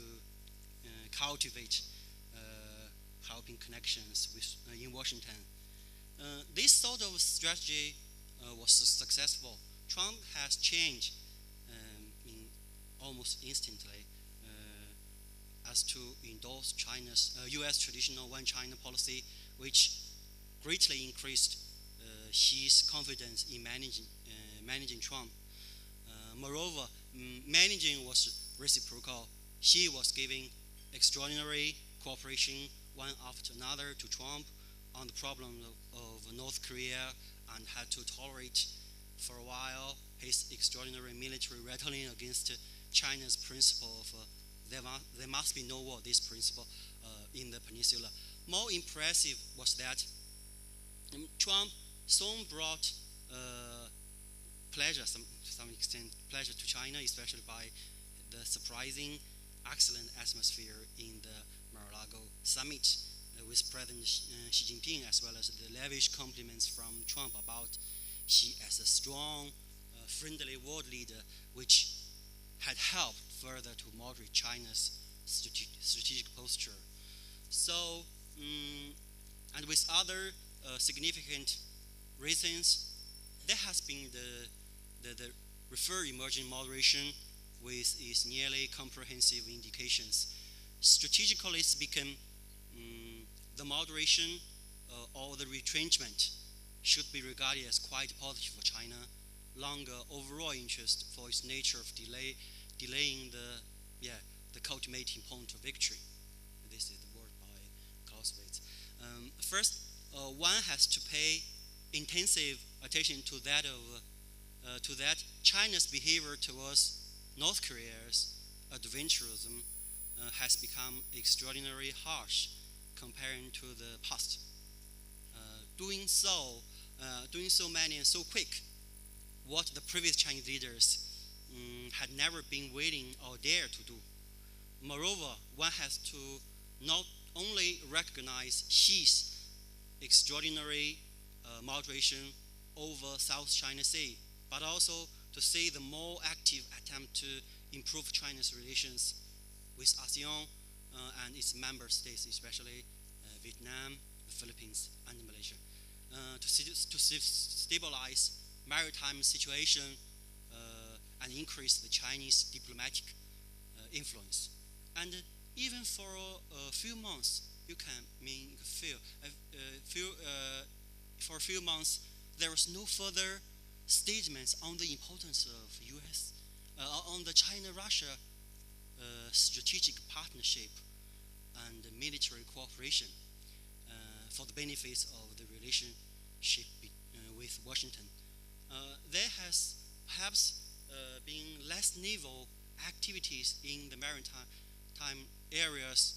cultivate helping connections in Washington. This sort of strategy was successful. Trump has changed in almost instantly as to endorse China's U.S. traditional one China policy, which greatly increased Xi's confidence in managing Trump. Moreover, managing was reciprocal. Xi was giving extraordinary cooperation one after another to Trump on the problem of North Korea, and had to tolerate for a while his extraordinary military rattling against China's principle of there must be no war, this principle in the peninsula. More impressive was that Trump soon brought pleasure, to some extent, pleasure to China, especially by the surprising, excellent atmosphere in the Mar-a-Lago summit with President Xi Jinping, as well as the lavish compliments from Trump about Xi as a strong, friendly world leader, which had helped further to moderate China's strategic posture. So, and with other significant reasons, there has been the refer emerging moderation with its nearly comprehensive indications. Strategically speaking, the moderation or the retrenchment should be regarded as quite positive for China. Longer overall interest for its nature of delaying the culminating point of victory. This is the word by Clausewitz. First, one has to pay intensive attention to that China's behavior towards North Korea's adventurism has become extraordinarily harsh comparing to the past. Doing so many and so quick, what the previous Chinese leaders had never been willing or dared to do. Moreover, one has to not only recognize Xi's extraordinary moderation over South China Sea, but also to see the more active attempt to improve China's relations with ASEAN and its member states, especially Vietnam, the Philippines, and Malaysia, to stabilize maritime situation and increase the Chinese diplomatic influence. And even for a few months, for a few months, there was no further statements on the importance of U.S. On the China-Russia strategic partnership and military cooperation for the benefits of the relationship with Washington. There has perhaps been less naval activities in the maritime areas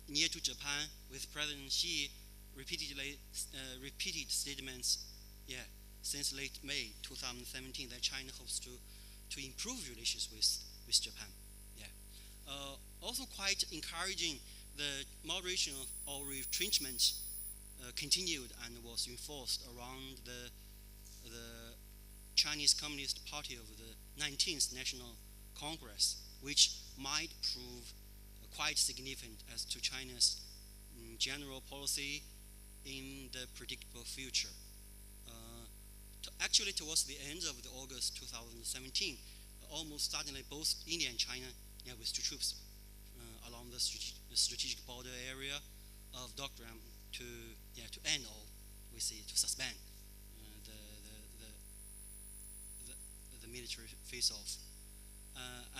near to Japan, with President Xi repeated statements since late May 2017 that China hopes to improve relations with Japan. Also quite encouraging, the moderation or retrenchment continued and was enforced around the Chinese Communist Party of the 19th National Congress, which might prove quite significant as to China's general policy in the predictable future. Actually, towards the end of the August 2017, almost suddenly both India and China withdrew troops along the strategic border area of Dockram to end, or we say to suspend the military face-off,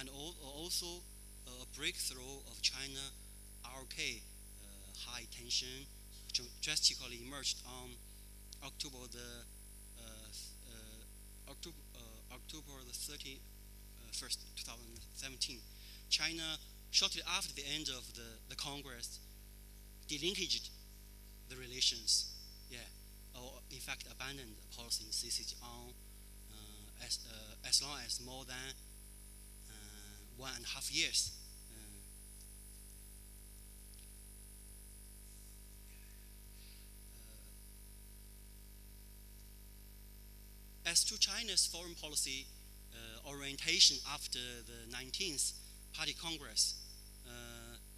and also a breakthrough of China RK high tension drastically emerged on October the 31st, 2017. China, shortly after the end of the Congress, delinkaged the relations, or in fact abandoned the policy in CCG on as long as more than 1.5 years. As to China's foreign policy orientation after the 19th Party Congress,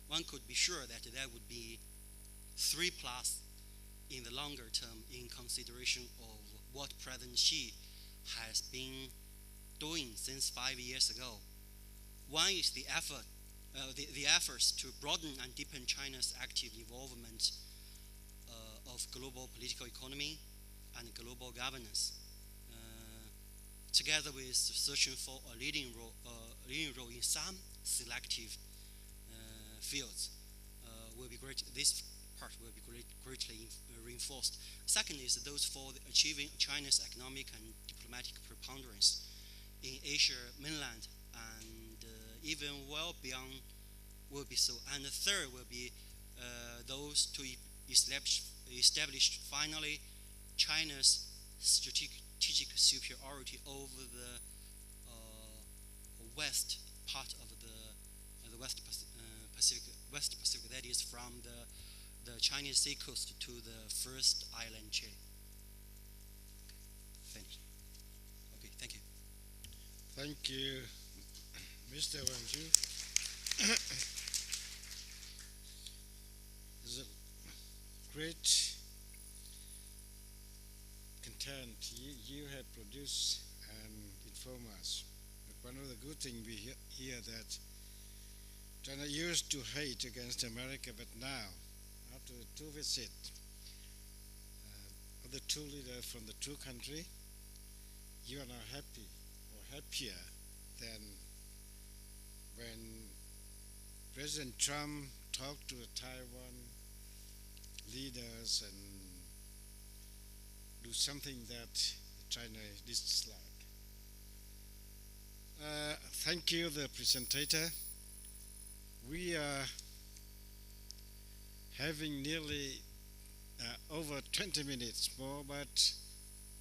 one could be sure that there would be 3+ in the longer term in consideration of what President Xi has been doing since 5 years ago. One is the efforts to broaden and deepen China's active involvement of global political economy and global governance, together with searching for a leading role in some selective fields. Will be great. This part will be greatly reinforced. Second is those for achieving China's economic and diplomatic preponderance in Asia mainland and even well beyond will be so. And the third will be those to establish finally China's strategic superiority over the west part of the West Pacific, that is from the Chinese sea coast to the first island chain. Finished. Okay, thank you. Thank you, Mr. Wang Zhu. It's a great content you have produced and informed us. But one of the good things we hear that China used to hate against America, but now, after the two visits of the two leaders from the two countries, you are now happy or happier than when President Trump talked to the Taiwan leaders and do something that China dislikes. Thank you, the presenter. We are having nearly over 20 minutes more, but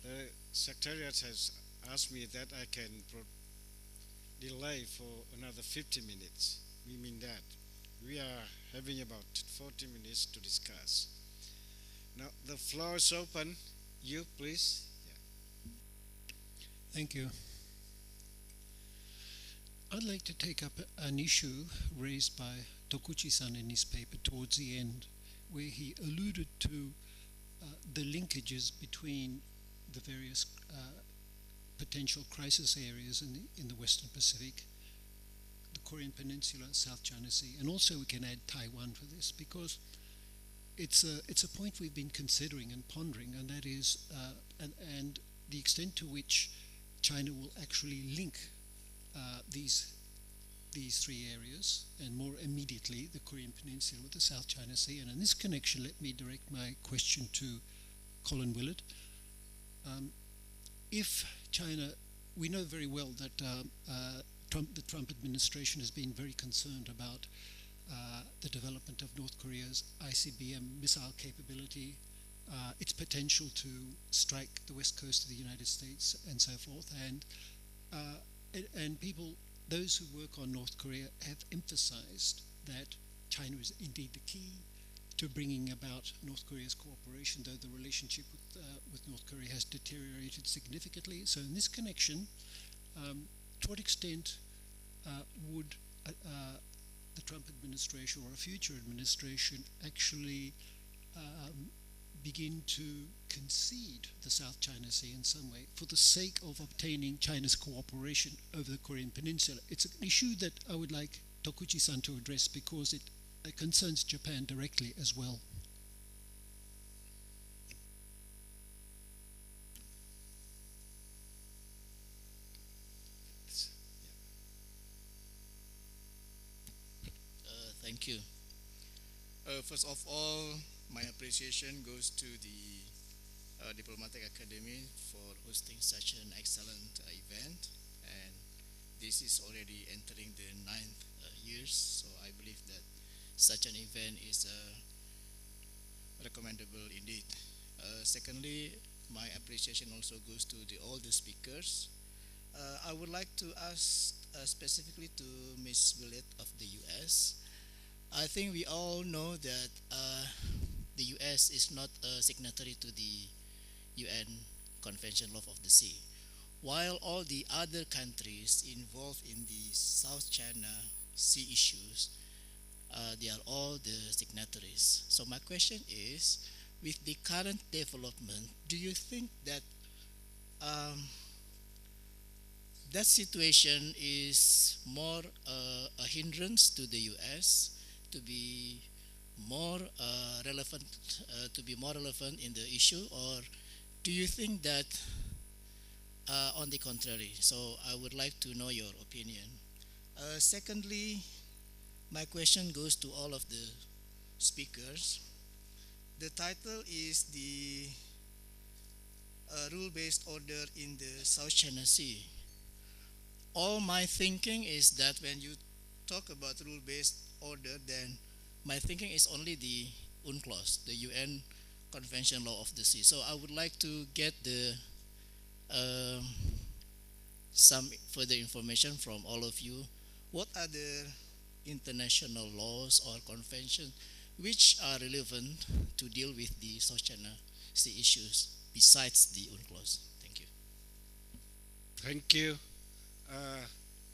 the Secretariat has asked me that I can delay for another 50 minutes. We mean that. We are having about 40 minutes to discuss. Now, the floor is open. You, please. Yeah. Thank you. I'd like to take up an issue raised by Tokuchi-san in his paper towards the end, where he alluded to the linkages between the various potential crisis areas in the Western Pacific, the Korean Peninsula, South China Sea, and also we can add Taiwan for this, because it's a point we've been considering and pondering, and that is and the extent to which China will actually link these three areas, and more immediately the Korean Peninsula with the South China Sea. And in this connection, let me direct my question to Colin Willett. If China, we know very well that the Trump administration has been very concerned about the development of North Korea's ICBM missile capability, its potential to strike the west coast of the United States, and so forth. And people, those who work on North Korea, have emphasized that China is indeed the key to bringing about North Korea's cooperation, though the relationship with North Korea has deteriorated significantly. So in this connection, to what extent would the Trump administration or a future administration actually begin to concede the South China Sea in some way for the sake of obtaining China's cooperation over the Korean Peninsula. It's an issue that I would like Tokuchi-san to address because it concerns Japan directly as well. Thank you. First of all, my appreciation goes to the Diplomatic Academy for hosting such an excellent event, and this is already entering the 9th years, so I believe that such an event is recommendable indeed. Secondly, my appreciation also goes to all the speakers. I would like to ask specifically to Ms. Willett of the US. I think we all know that the US is not a signatory to the UN Convention Law of the Sea, while all the other countries involved in the South China Sea issues, they are all the signatories. So my question is, with the current development, do you think that that situation is more a hindrance to the US to be more relevant in the issue, or do you think that on the contrary? So I would like to know your opinion. Secondly, my question goes to all of the speakers. The title is the rule-based order in the South China Sea. All my thinking is that when you talk about rule-based order, then my thinking is only the UNCLOS, the UN Convention Law of the Sea. So I would like to get the some further information from all of you. What are the international laws or conventions which are relevant to deal with the South China Sea issues besides the UNCLOS? Thank you. Thank you.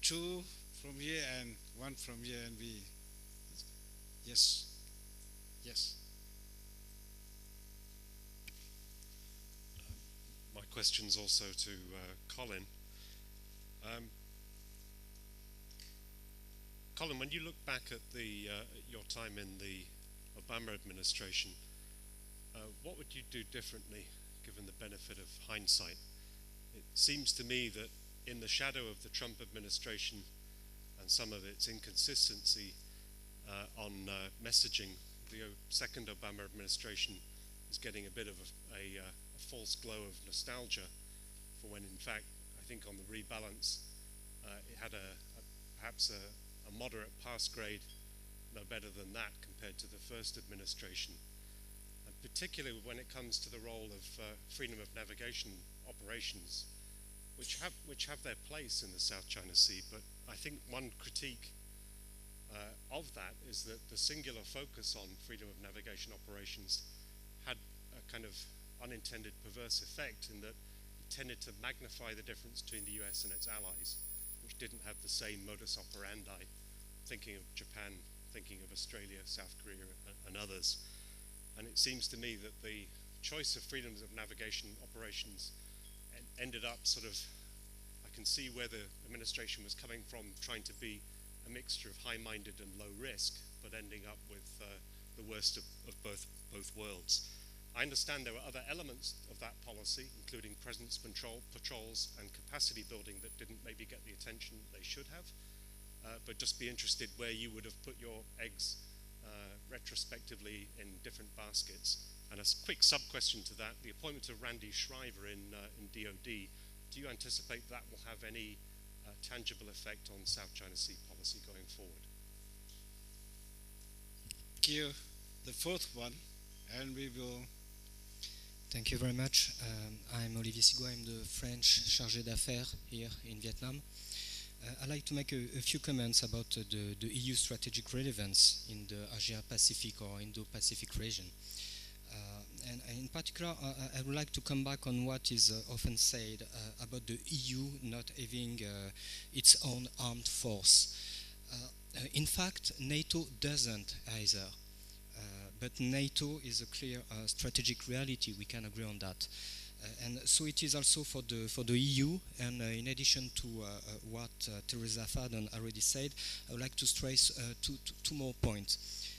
Two from here and one from here, and we. Yes. Yes. My question's also to Colin. Colin, when you look back at your time in the Obama administration, what would you do differently, given the benefit of hindsight? It seems to me that in the shadow of the Trump administration and some of its inconsistency on messaging, the second Obama administration is getting a bit of a false glow of nostalgia for when, in fact, I think on the rebalance, it had perhaps a moderate pass grade, no better than that compared to the first administration. And particularly when it comes to the role of freedom of navigation operations, which have their place in the South China Sea. But I think one critique of that is that the singular focus on freedom of navigation operations had a kind of unintended perverse effect in that it tended to magnify the difference between the US and its allies, which didn't have the same modus operandi, thinking of Japan, thinking of Australia, South Korea, and others. And it seems to me that the choice of freedoms of navigation operations ended up sort of, I can see where the administration was coming from, trying to be a mixture of high-minded and low risk, but ending up with the worst of both worlds. I understand there were other elements of that policy, including presence control, patrols, and capacity building that didn't maybe get the attention they should have, but just be interested where you would have put your eggs retrospectively in different baskets. And a quick sub-question to that, the appointment of Randy Shriver in DOD, do you anticipate that will have any tangible effect on South China Sea policy going forward? Thank you. The fourth one, and we will. Thank you very much. I'm Olivier Sigouin. I'm the French chargé d'affaires here in Vietnam. I'd like to make a few comments about the EU strategic relevance in the Asia-Pacific or Indo-Pacific region. And in particular, I would like to come back on what is often said about the EU not having its own armed force. In fact, NATO doesn't either. But NATO is a clear strategic reality. We can agree on that. And so it is also for the EU. And in addition to what Teresa Faden already said, I would like to stress two more points.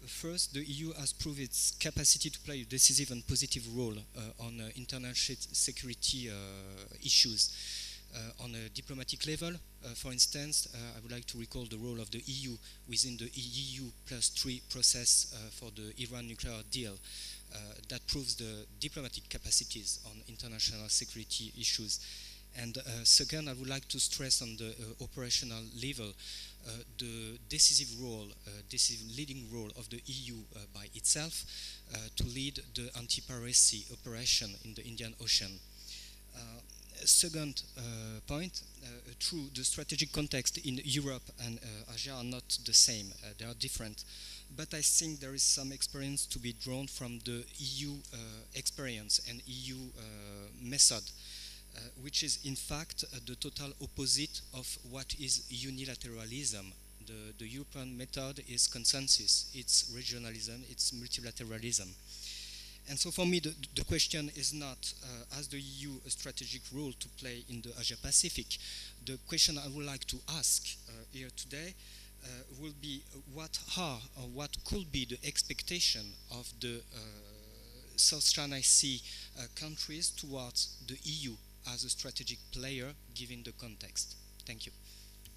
First, the EU has proved its capacity to play a decisive and positive role on international security issues. On a diplomatic level, for instance, I would like to recall the role of the EU within the EU+3 process for the Iran nuclear deal. That proves the diplomatic capacities on international security issues. And second, I would like to stress on the operational level the decisive leading role of the EU by itself to lead the anti-piracy operation in the Indian Ocean. Second point, true, the strategic context in Europe and Asia are not the same, they are different. But I think there is some experience to be drawn from the EU experience and EU method, which is in fact the total opposite of what is unilateralism. The European method is consensus, it's regionalism, it's multilateralism. And so for me, the question is not, has the EU a strategic role to play in the Asia-Pacific? The question I would like to ask here today will be what could be the expectation of the South China Sea countries towards the EU as a strategic player given the context. Thank you.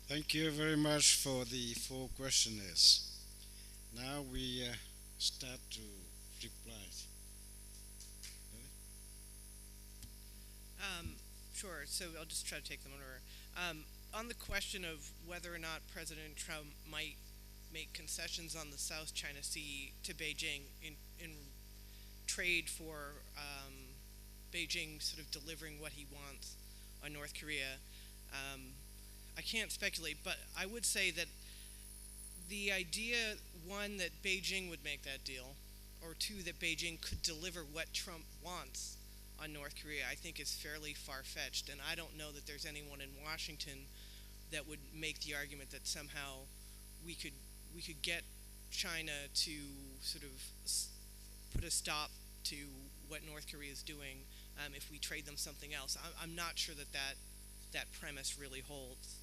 Thank you very much for the four questionnaires. Now we start to reply. Sure, so I'll just try to take them in order. On the question of whether or not President Trump might make concessions on the South China Sea to Beijing in trade for Beijing sort of delivering what he wants on North Korea, I can't speculate, but I would say that the idea, one, that Beijing would make that deal, or two, that Beijing could deliver what Trump wants on North Korea, I think is fairly far-fetched, and I don't know that there's anyone in Washington that would make the argument that somehow we could get China to sort of put a stop to what North Korea is doing if we trade them something else. I'm not sure that premise really holds.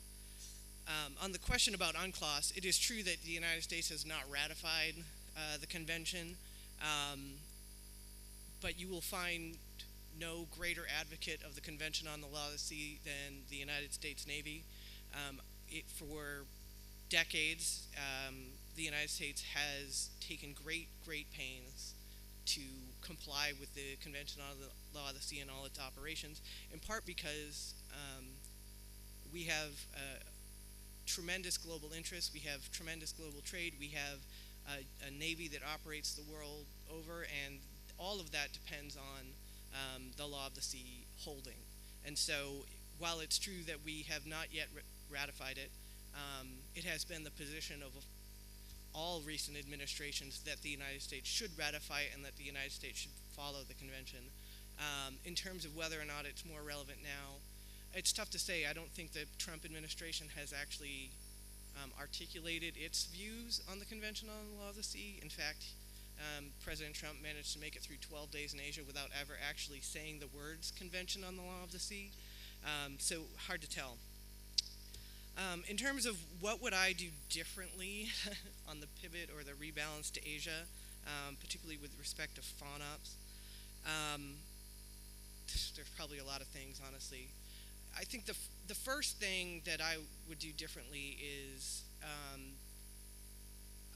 On the question about UNCLOS, it is true that the United States has not ratified the convention, but you will find no greater advocate of the Convention on the Law of the Sea than the United States Navy. For decades, the United States has taken great pains to comply with the Convention on the Law of the Sea and all its operations, in part because we have tremendous global interests, we have tremendous global trade, we have a Navy that operates the world over, and all of that depends on the Law of the Sea holding. And so while it's true that we have not yet ratified it, it has been the position of all recent administrations that the United States should ratify it and that the United States should follow the convention. In terms of whether or not it's more relevant now, it's tough to say. I don't think the Trump administration has actually articulated its views on the Convention on the Law of the Sea. In fact, President Trump managed to make it through 12 days in Asia without ever actually saying the words Convention on the Law of the Sea. So hard to tell. In terms of what would I do differently on the pivot or the rebalance to Asia, particularly with respect to FONOPS, there's probably a lot of things, honestly. I think the first thing that I would do differently is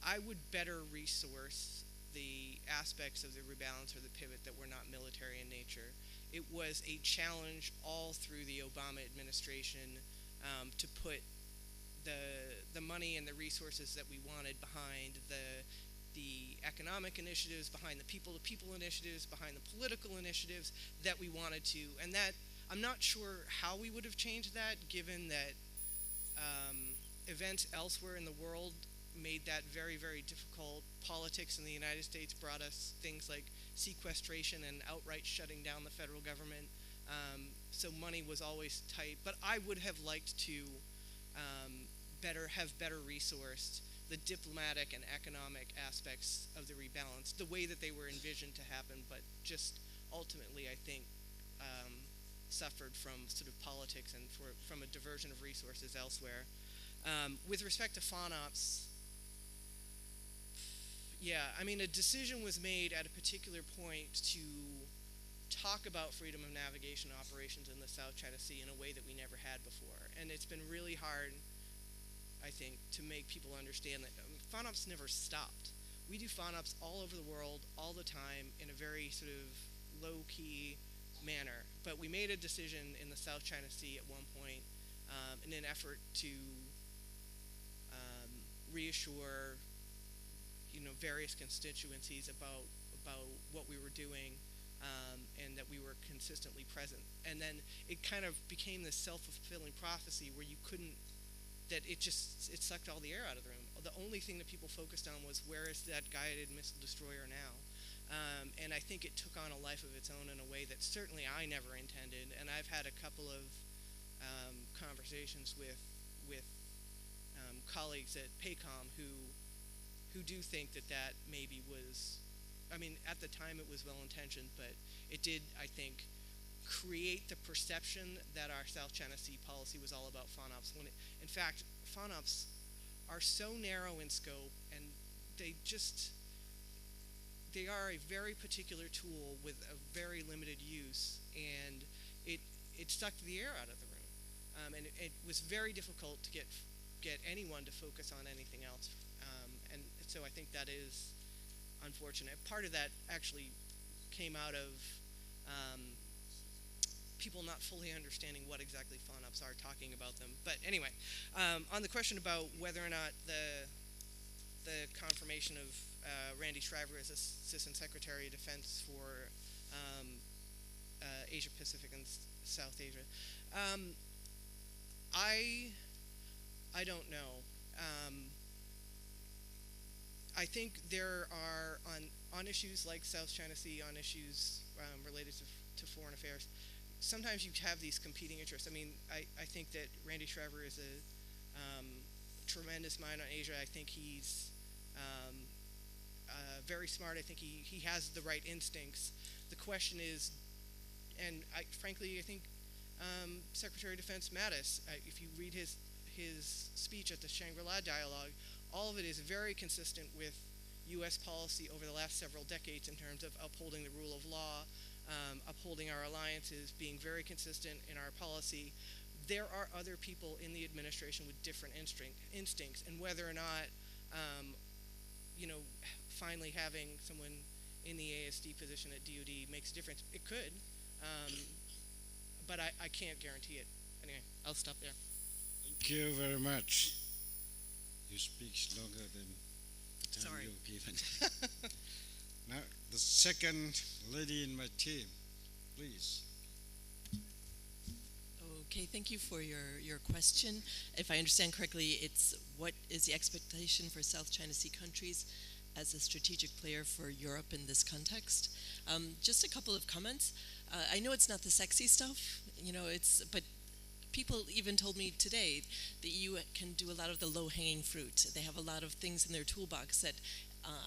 I would better resource the aspects of the rebalance or the pivot that were not military in nature. It was a challenge all through the Obama administration to put the money and the resources that we wanted behind the economic initiatives, behind the people-to-people initiatives, behind the political initiatives that we wanted to. And that, I'm not sure how we would have changed that, given that events elsewhere in the world made that very, very difficult. Politics in the United States brought us things like sequestration and outright shutting down the federal government. So money was always tight. But I would have liked to have better resourced the diplomatic and economic aspects of the rebalance the way that they were envisioned to happen, but just ultimately, I think, suffered from sort of politics and from a diversion of resources elsewhere. With respect to FONOPS, yeah, I mean, a decision was made at a particular point to talk about freedom of navigation operations in the South China Sea in a way that we never had before. And it's been really hard, I think, to make people understand that FONOPS never stopped. We do FONOPS all over the world, all the time, in a very sort of low-key manner. But we made a decision in the South China Sea at one point in an effort to reassure, various constituencies about what we were doing, and that we were consistently present. And then it kind of became this self-fulfilling prophecy where it sucked all the air out of the room. The only thing that people focused on was, where is that guided missile destroyer now? And I think it took on a life of its own in a way that certainly I never intended. And I've had a couple of conversations with colleagues at PACOM who do think that maybe was, I mean, at the time it was well-intentioned, but it did, I think, create the perception that our South China Sea policy was all about FONOPS, when in fact, FONOPS are so narrow in scope, and they are a very particular tool with a very limited use, and it sucked the air out of the room. And it was very difficult to get anyone to focus on anything else. And so I think that is unfortunate. Part of that actually came out of people not fully understanding what exactly FONOPS are, talking about them. But anyway, on the question about whether or not the confirmation of Randy Shriver as Assistant Secretary of Defense for Asia Pacific and South Asia, I don't know. I think there are, on issues like South China Sea, on issues related to foreign affairs, sometimes you have these competing interests. I mean, I think that Randy Shriver is a tremendous mind on Asia. I think he's very smart. I think he has the right instincts. The question is, and frankly, I think Secretary of Defense Mattis, if you read his speech at the Shangri-La Dialogue, all of it is very consistent with U.S. policy over the last several decades in terms of upholding the rule of law, upholding our alliances, being very consistent in our policy. There are other people in the administration with different instincts, and whether or not, finally having someone in the ASD position at DoD makes a difference. It could, but I can't guarantee it. Anyway, I'll stop there. Thank you very much. You speak longer than the time Sorry. you've given. Now, the second lady in my team, please. Okay, thank you for your question. If I understand correctly, it's what is the expectation for South China Sea countries as a strategic player for Europe in this context? Just a couple of comments. I know it's not the sexy stuff, but people even told me today the EU can do a lot of the low-hanging fruit. They have a lot of things in their toolbox that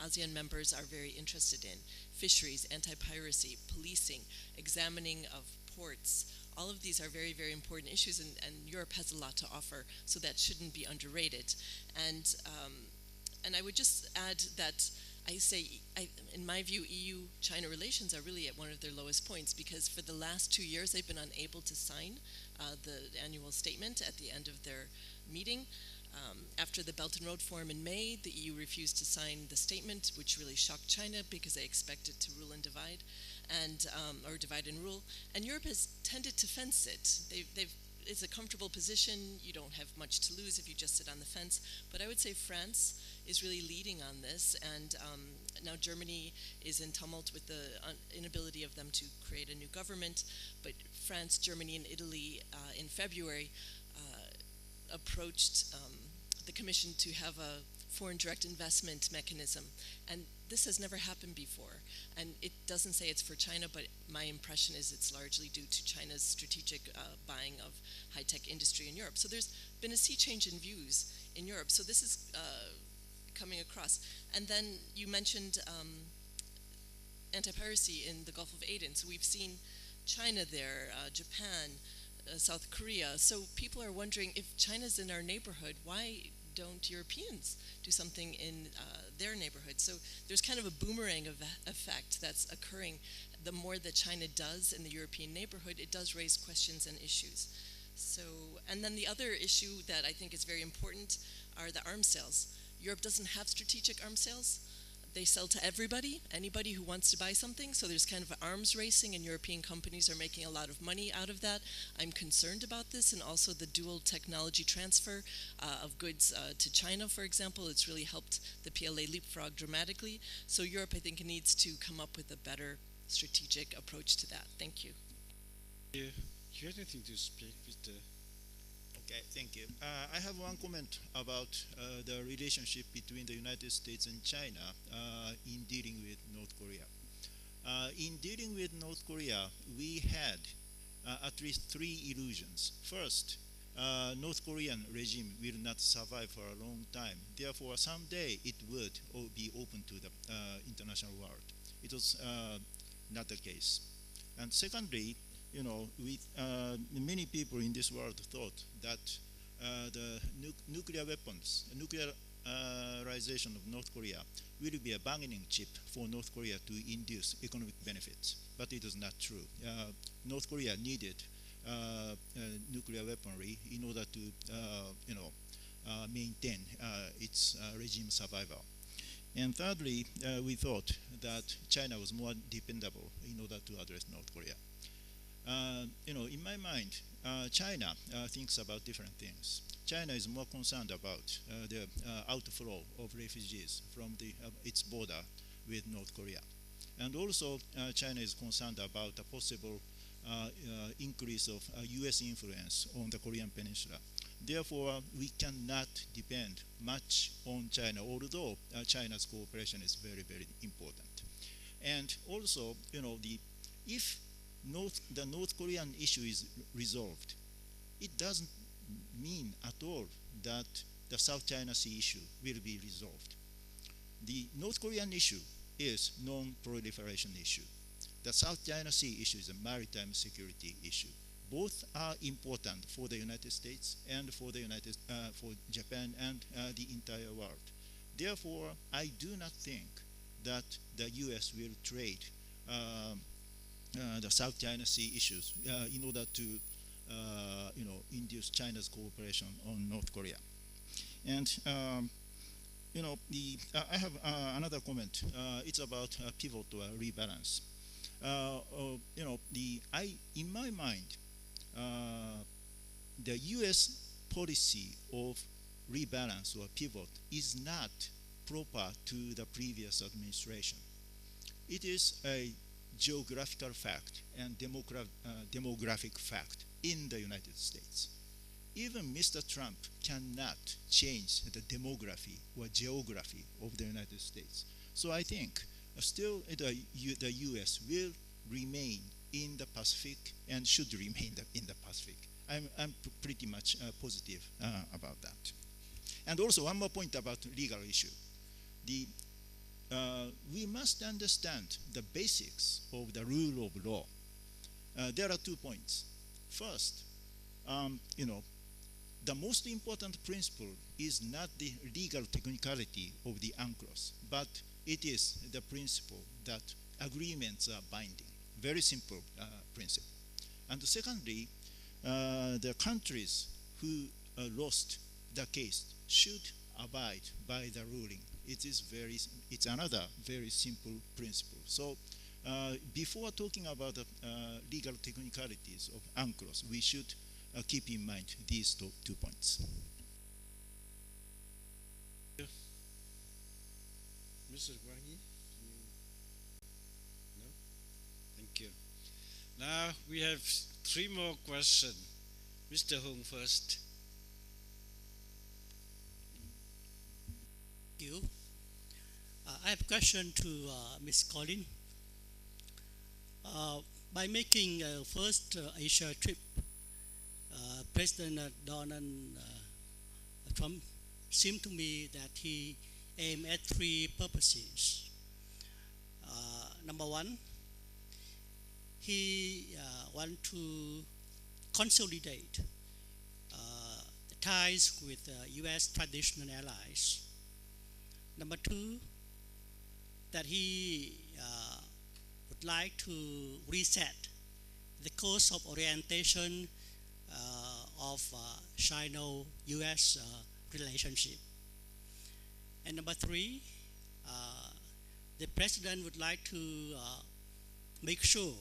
ASEAN members are very interested in. Fisheries, anti-piracy, policing, examining of ports. All of these are very, very important issues, and Europe has a lot to offer, so that shouldn't be underrated. And I would just add that in my view, EU-China relations are really at one of their lowest points, because for the last 2 years they've been unable to sign the annual statement at the end of their meeting. After the Belt and Road Forum in May, the EU refused to sign the statement, which really shocked China because they expected to rule and divide, or divide and rule. And Europe has tended to fence it. It's a comfortable position. You don't have much to lose if you just sit on the fence. But I would say France is really leading on this, and now Germany is in tumult with the inability of them to create a new government. But France, Germany, and Italy in February approached the Commission to have a foreign direct investment mechanism. And this has never happened before. And it doesn't say it's for China, but my impression is it's largely due to China's strategic buying of high-tech industry in Europe. So there's been a sea change in views in Europe. So this is coming across. And then you mentioned anti-piracy in the Gulf of Aden. So we've seen China there, Japan, South Korea. So people are wondering, if China's in our neighborhood, why don't Europeans do something in their neighborhood? So there's kind of a boomerang effect that's occurring. The more that China does in the European neighborhood, it does raise questions and issues. So, and then the other issue that I think is very important are the arms sales. Europe doesn't have strategic arms sales. They sell to everybody, anybody who wants to buy something. So there's kind of arms racing, and European companies are making a lot of money out of that. I'm concerned about this, and also the dual technology transfer of goods to China, for example. It's really helped the PLA leapfrog dramatically. So Europe, I think, needs to come up with a better strategic approach to that. Thank you. You have anything to speak with the... Okay, thank you. I have one comment about the relationship between the United States and China in dealing with North Korea. In dealing with North Korea, we had at least three illusions. First, North Korean regime will not survive for a long time. Therefore, someday it would be open to the international world. It was not the case. And secondly, you know, many people in this world thought that the nuclear weapons, nuclearization of North Korea will be a bargaining chip for North Korea to induce economic benefits. But it is not true. North Korea needed nuclear weaponry in order to, maintain its regime survival. And thirdly, we thought that China was more dependable in order to address North Korea. In my mind, China thinks about different things. China is more concerned about the outflow of refugees from its border with North Korea. And also, China is concerned about a possible increase of US influence on the Korean Peninsula. Therefore, we cannot depend much on China, although China's cooperation is very, very important. And also, if the North Korean issue is resolved, it doesn't mean at all that the South China Sea issue will be resolved. The North Korean issue is non-proliferation issue. The South China Sea issue is a maritime security issue. Both are important for the United States and for Japan and the entire world. Therefore, I do not think that the US will trade the South China Sea issues in order to induce China's cooperation on North Korea. And I have another comment. It's about pivot or rebalance. In my mind, the U.S. policy of rebalance or pivot is not proper to the previous administration. It is a geographical fact and demographic fact in the United States. Even Mr. Trump cannot change the demography or geography of the United States. So I think still the U.S. will remain in the Pacific and should remain in the Pacific. I'm pretty much positive about that. And also one more point about legal issue. We must understand the basics of the rule of law. There are 2 points. First, the most important principle is not the legal technicality of the UNCLOS, but it is the principle that agreements are binding. Very simple principle. And secondly, the countries who lost the case should abide by the ruling. It's another very simple principle. So before talking about the legal technicalities of UNCLOS, we should keep in mind these 2 points. Mr. Guanyi, no? Thank you. Now we have 3 more questions. Mr. Phung first. you. I have a question to Ms. Colin. By making first Asia trip, President Donald Trump seemed to me that he aimed at three purposes. Number one, he want to consolidate the ties with U.S. traditional allies. Number two, that he would like to reset the course of orientation of China-U.S. relationship. And number three, the president would like to make sure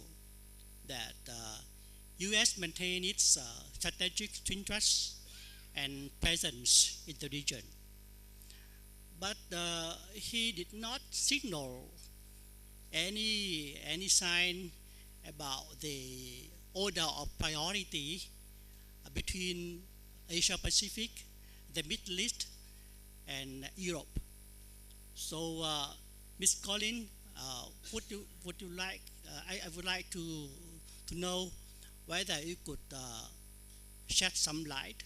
that U.S. maintain its strategic interest and presence in the region. But he did not signal any sign about the order of priority between Asia Pacific, the Middle East, and Europe. So, Ms. Colin, would you like? I would like to know whether you could shed some light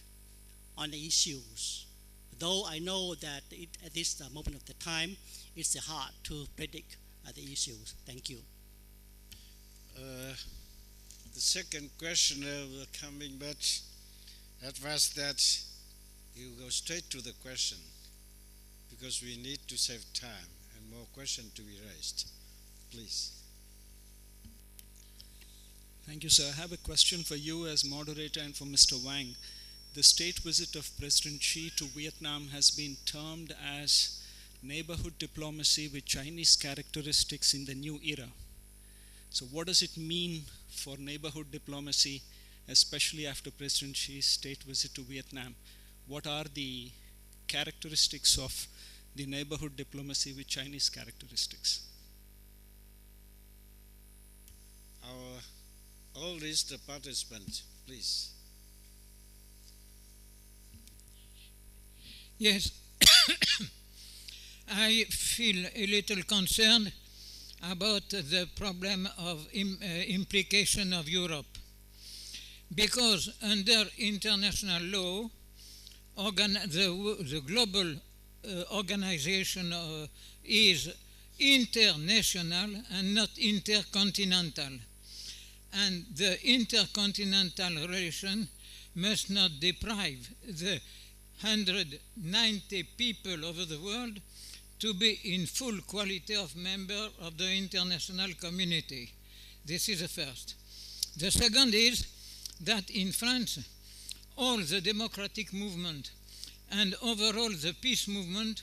on the issues. Though I know that at this moment of the time, it's hard to predict the issues. Thank you. The second question will coming, but advise that you go straight to the question, because we need to save time and more questions to be raised. Please. Thank you, sir. I have a question for you as moderator and for Mr. Wang. The state visit of President Xi to Vietnam has been termed as neighborhood diplomacy with Chinese characteristics in the new era. So what does it mean for neighborhood diplomacy, especially after President Xi's state visit to Vietnam? What are the characteristics of the neighborhood diplomacy with Chinese characteristics? Our oldest participant, please. Yes, I feel a little concerned about the problem of implication of Europe, because under international law, the global organization is international and not intercontinental, and the intercontinental relation must not deprive the 190 people over the world to be in full quality of member of the international community. This is the first. The second is that in France, all the democratic movement and overall the peace movement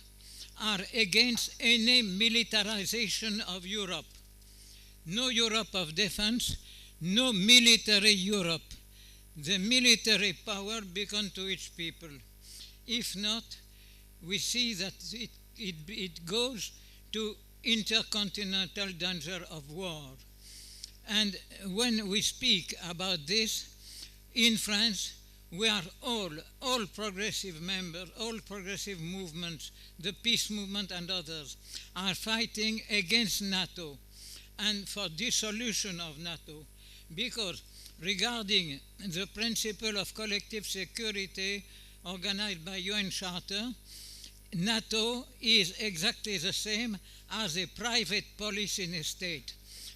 are against any militarization of Europe. No Europe of defense, no military Europe. The military power belongs to each people. If not, we see that it goes to intercontinental danger of war. And when we speak about this, in France, we are all progressive members, all progressive movements, the peace movement and others, are fighting against NATO and for dissolution of NATO, because regarding the principle of collective security organized by UN Charter, NATO is exactly the same as a private police in a state.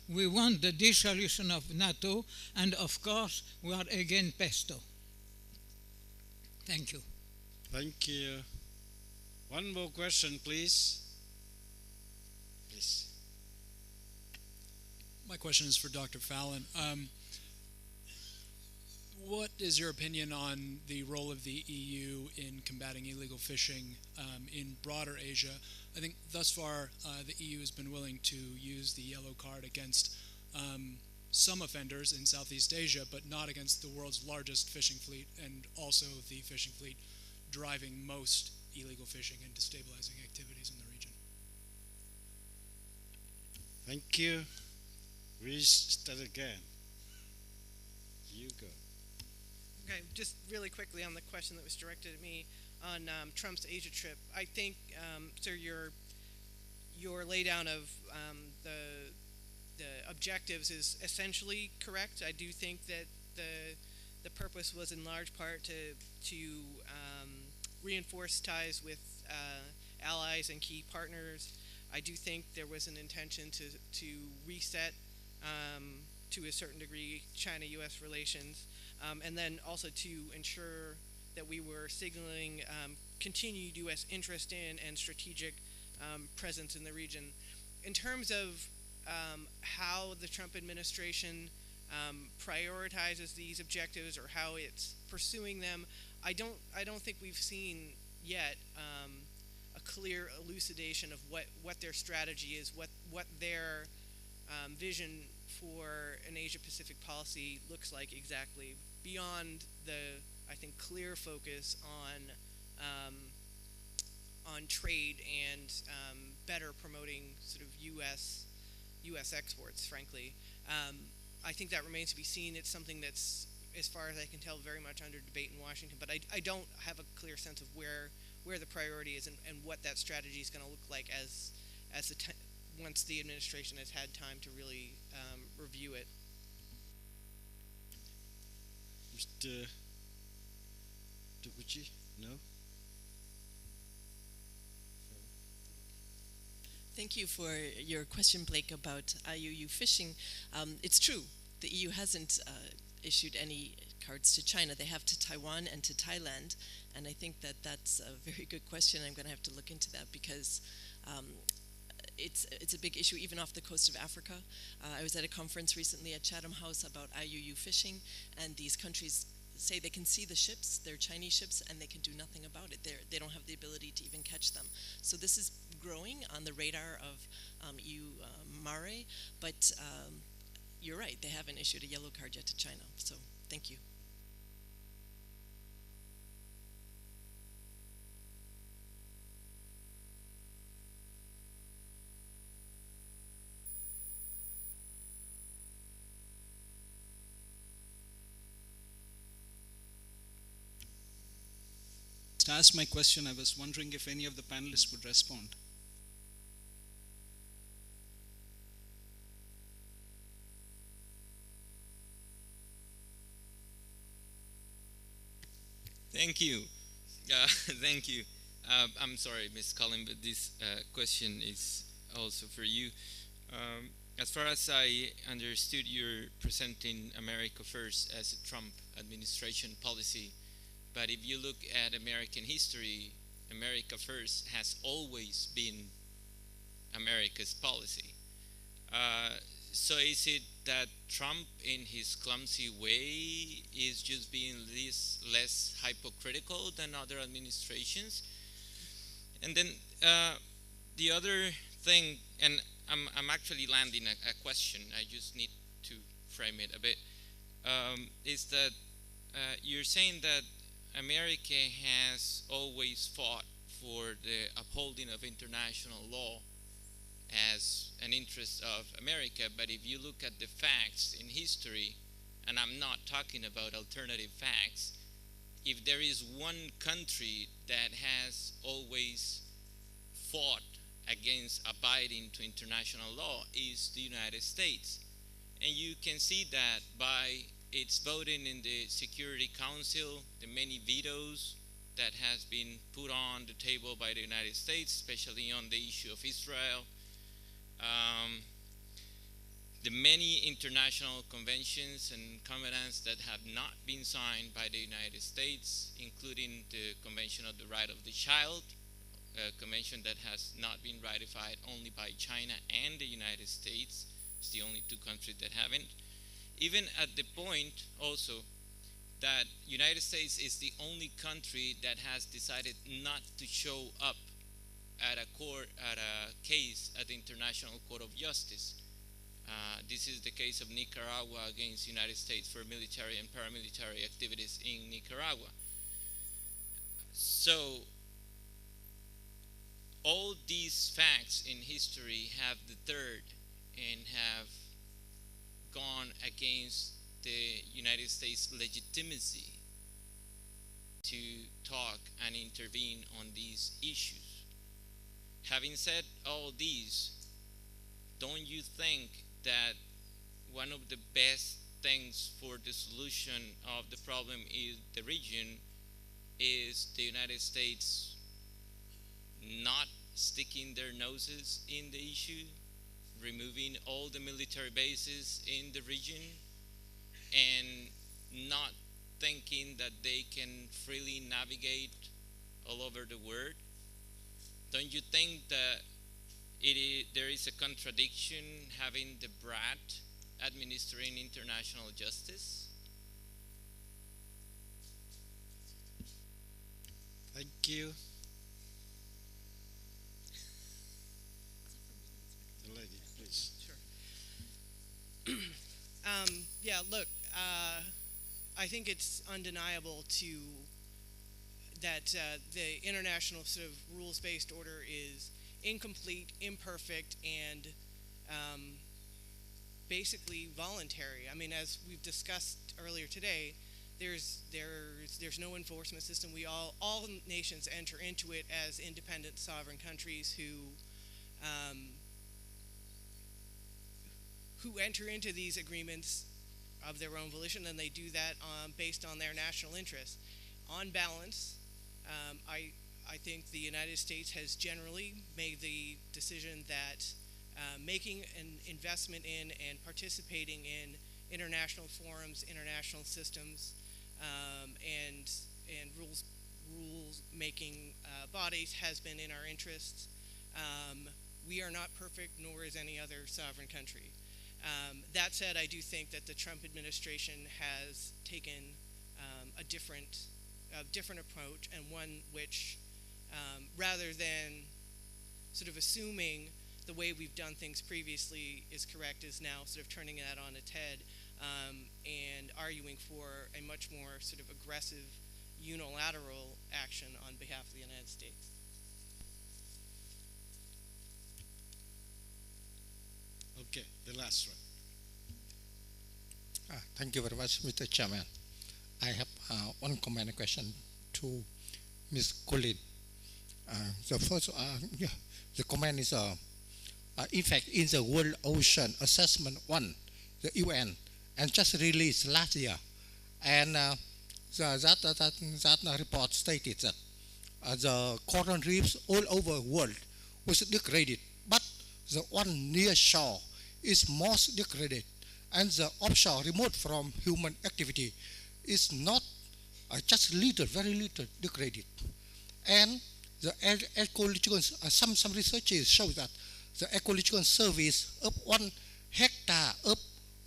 We want the dissolution of NATO, and of course, we are against PESTO. Thank you. Thank you. One more question, please. Please. My question is for Dr. Fallon. What is your opinion on the role of the EU in combating illegal fishing in broader Asia? I think thus far the EU has been willing to use the yellow card against some offenders in Southeast Asia, but not against the world's largest fishing fleet, and also the fishing fleet driving most illegal fishing and destabilizing activities in the region. Thank you. We start again. You go. Okay, just really quickly on the question that was directed at me. Trump's Asia trip. I think, sir, your laydown of the objectives is essentially correct. I do think that the purpose was in large part to reinforce ties with allies and key partners. I do think there was an intention to reset, to a certain degree, China-U.S. relations, and then also to ensure that we were signaling continued U.S. interest in and strategic presence in the region. In terms of how the Trump administration prioritizes these objectives or how it's pursuing them, I don't think we've seen yet a clear elucidation of what their strategy is, what their vision for an Asia-Pacific policy looks like exactly, beyond the, I think, clear focus on trade and better promoting sort of U.S. exports, frankly. I think that remains to be seen. It's something that's, as far as I can tell, very much under debate in Washington, but I don't have a clear sense of where the priority is and what that strategy is going to look like once the administration has had time to really review it. Mr. Toguchi, no? Thank you for your question, Blake, about IUU fishing. It's true, the EU hasn't issued any cards to China. They have to Taiwan and to Thailand, and I think that that's a very good question. I'm going to have to look into that because it's a big issue even off the coast of Africa. I was at a conference recently at Chatham House about IUU fishing, and these countries say they can see the ships, they're Chinese ships, and they can do nothing about it. They don't have the ability to even catch them. So this is growing on the radar of EU Mare, but you're right, they haven't issued a yellow card yet to China. So thank you. To ask my question, I was wondering if any of the panelists would respond. Thank you. Thank you. I'm sorry, Ms. Colin, but this question is also for you. As far as I understood, you're presenting America First as a Trump administration policy. But if you look at American history, America First has always been America's policy. So is it that Trump, in his clumsy way, is just being less hypocritical than other administrations? And then the other thing, and I'm actually landing a question, I just need to frame it a bit, is that you're saying that America has always fought for the upholding of international law as an interest of America, but if you look at the facts in history, and I'm not talking about alternative facts, if there is one country that has always fought against abiding to international law, is the United States. And you can see that by its voting in the Security Council, the many vetoes that has been put on the table by the United States, especially on the issue of Israel, the many international conventions and covenants that have not been signed by the United States, including the Convention of the Right of the Child, a convention that has not been ratified only by China and the United States. It's the only two countries that haven't. Even at the point also that United States is the only country that has decided not to show up at a case at the International Court of Justice. This is the case of Nicaragua against the United States for military and paramilitary activities in Nicaragua. So all these facts in history have deterred and have gone against the United States legitimacy to talk and intervene on these issues. Having said all these, don't you think that one of the best things for the solution of the problem in the region is the United States not sticking their noses in the issue, removing all the military bases in the region, and not thinking that they can freely navigate all over the world? Don't you think that there is a contradiction having the brat administering international justice? Thank you. The lady, please. Sure. Yeah, look, I think it's undeniable that the international sort of rules-based order is incomplete, imperfect, and basically voluntary. I mean, as we've discussed earlier today, there's no enforcement system. All nations enter into it as independent sovereign countries who enter into these agreements of their own volition, and they do that based on their national interests. On balance, I think the United States has generally made the decision that making an investment in and participating in international forums, international systems, and rules-making bodies has been in our interests. We are not perfect, nor is any other sovereign country. That said, I do think that the Trump administration has taken a different approach, and one which, rather than sort of assuming the way we've done things previously is correct, is now sort of turning that on its head and arguing for a much more sort of aggressive unilateral action on behalf of the United States. Okay, the last one. Thank you very much, Mr. Chairman. I have one comment and question to Ms. Colin. The first, the comment is, in fact, in the World Ocean Assessment 1, the UN, and just released last year, and that report stated that the coral reefs all over the world was degraded, but the one near shore is most degraded, and the offshore remote from human activity is not just little, very little degraded. And the ecological, some researchers show that the ecological service of 1 hectare of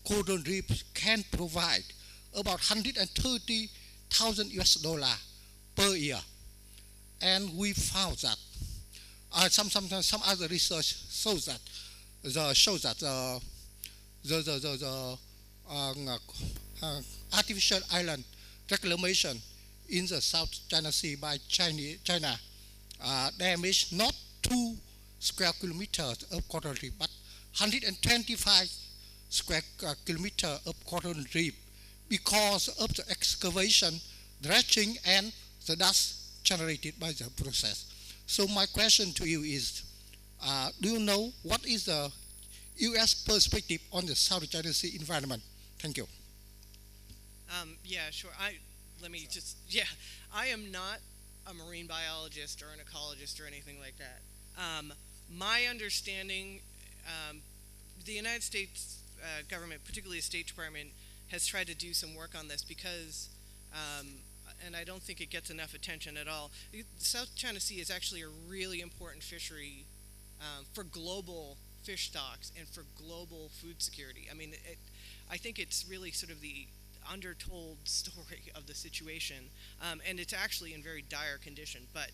coral reef can provide about $130,000 US per year. And we found that some other research shows that the artificial island reclamation in the South China Sea by China damaged not 2 square kilometers of coral reef, but 125 square kilometers of coral reef because of the excavation, dredging, and the dust generated by the process. So my question to you is, do you know what is the U.S. perspective on the South China Sea environment? Thank you. Yeah, sure. I am not a marine biologist or an ecologist or anything like that. My understanding, the United States government, particularly the State Department, has tried to do some work on this because, and I don't think it gets enough attention at all. The South China Sea is actually a really important fishery for global fish stocks and for global food security. I mean, I think it's really sort of the undertold story of the situation, and it's actually in very dire condition. But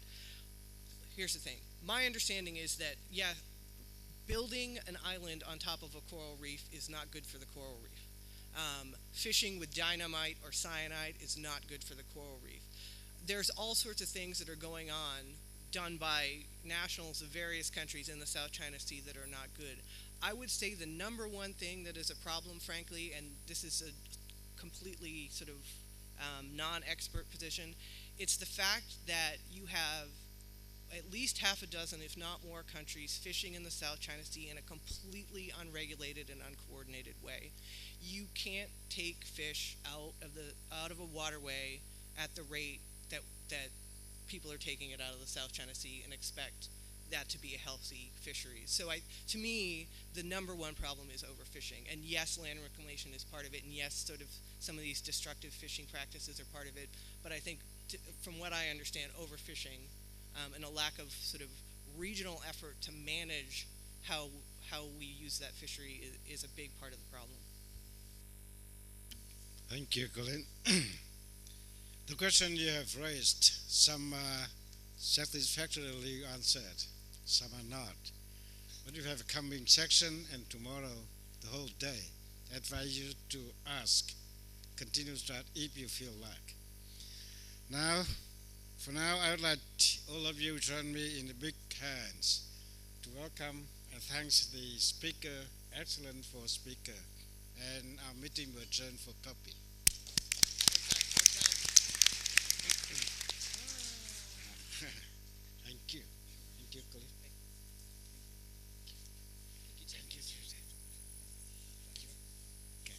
here's the thing. My understanding is that, yeah, building an island on top of a coral reef is not good for the coral reef. Fishing with dynamite or cyanide is not good for the coral reef. There's all sorts of things that are going on done by nationals of various countries in the South China Sea that are not good. I would say the number one thing that is a problem, frankly, and this is a completely sort of non-expert position, It's the fact that you have at least half a dozen, if not more, countries fishing in the South China Sea in a completely unregulated and uncoordinated way. You can't take fish out of a waterway at the rate that people are taking it out of the South China Sea and expect that to be a healthy fishery. So to me, the number one problem is overfishing. And yes, land reclamation is part of it, and yes, sort of some of these destructive fishing practices are part of it. But I think, from what I understand, overfishing and a lack of sort of regional effort to manage how we use that fishery is a big part of the problem. Thank you, Colin. The question you have raised, some are satisfactorily answered, some are not. But you have a coming section and tomorrow the whole day. I advise you to ask. Continue to start if you feel like. Now, for now, I would like all of you to join me in the big hands to welcome and thanks the speaker, excellent for speaker, and our meeting will adjourn for copy. Thank you. Thank you, Colin. Thank you. Okay.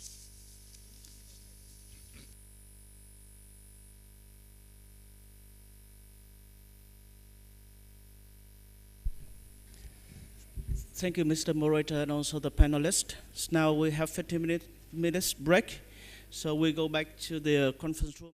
Thank you, Mr. Moderator, and also the panelists. Now we have 15 minutes break, so we go back to the conference room.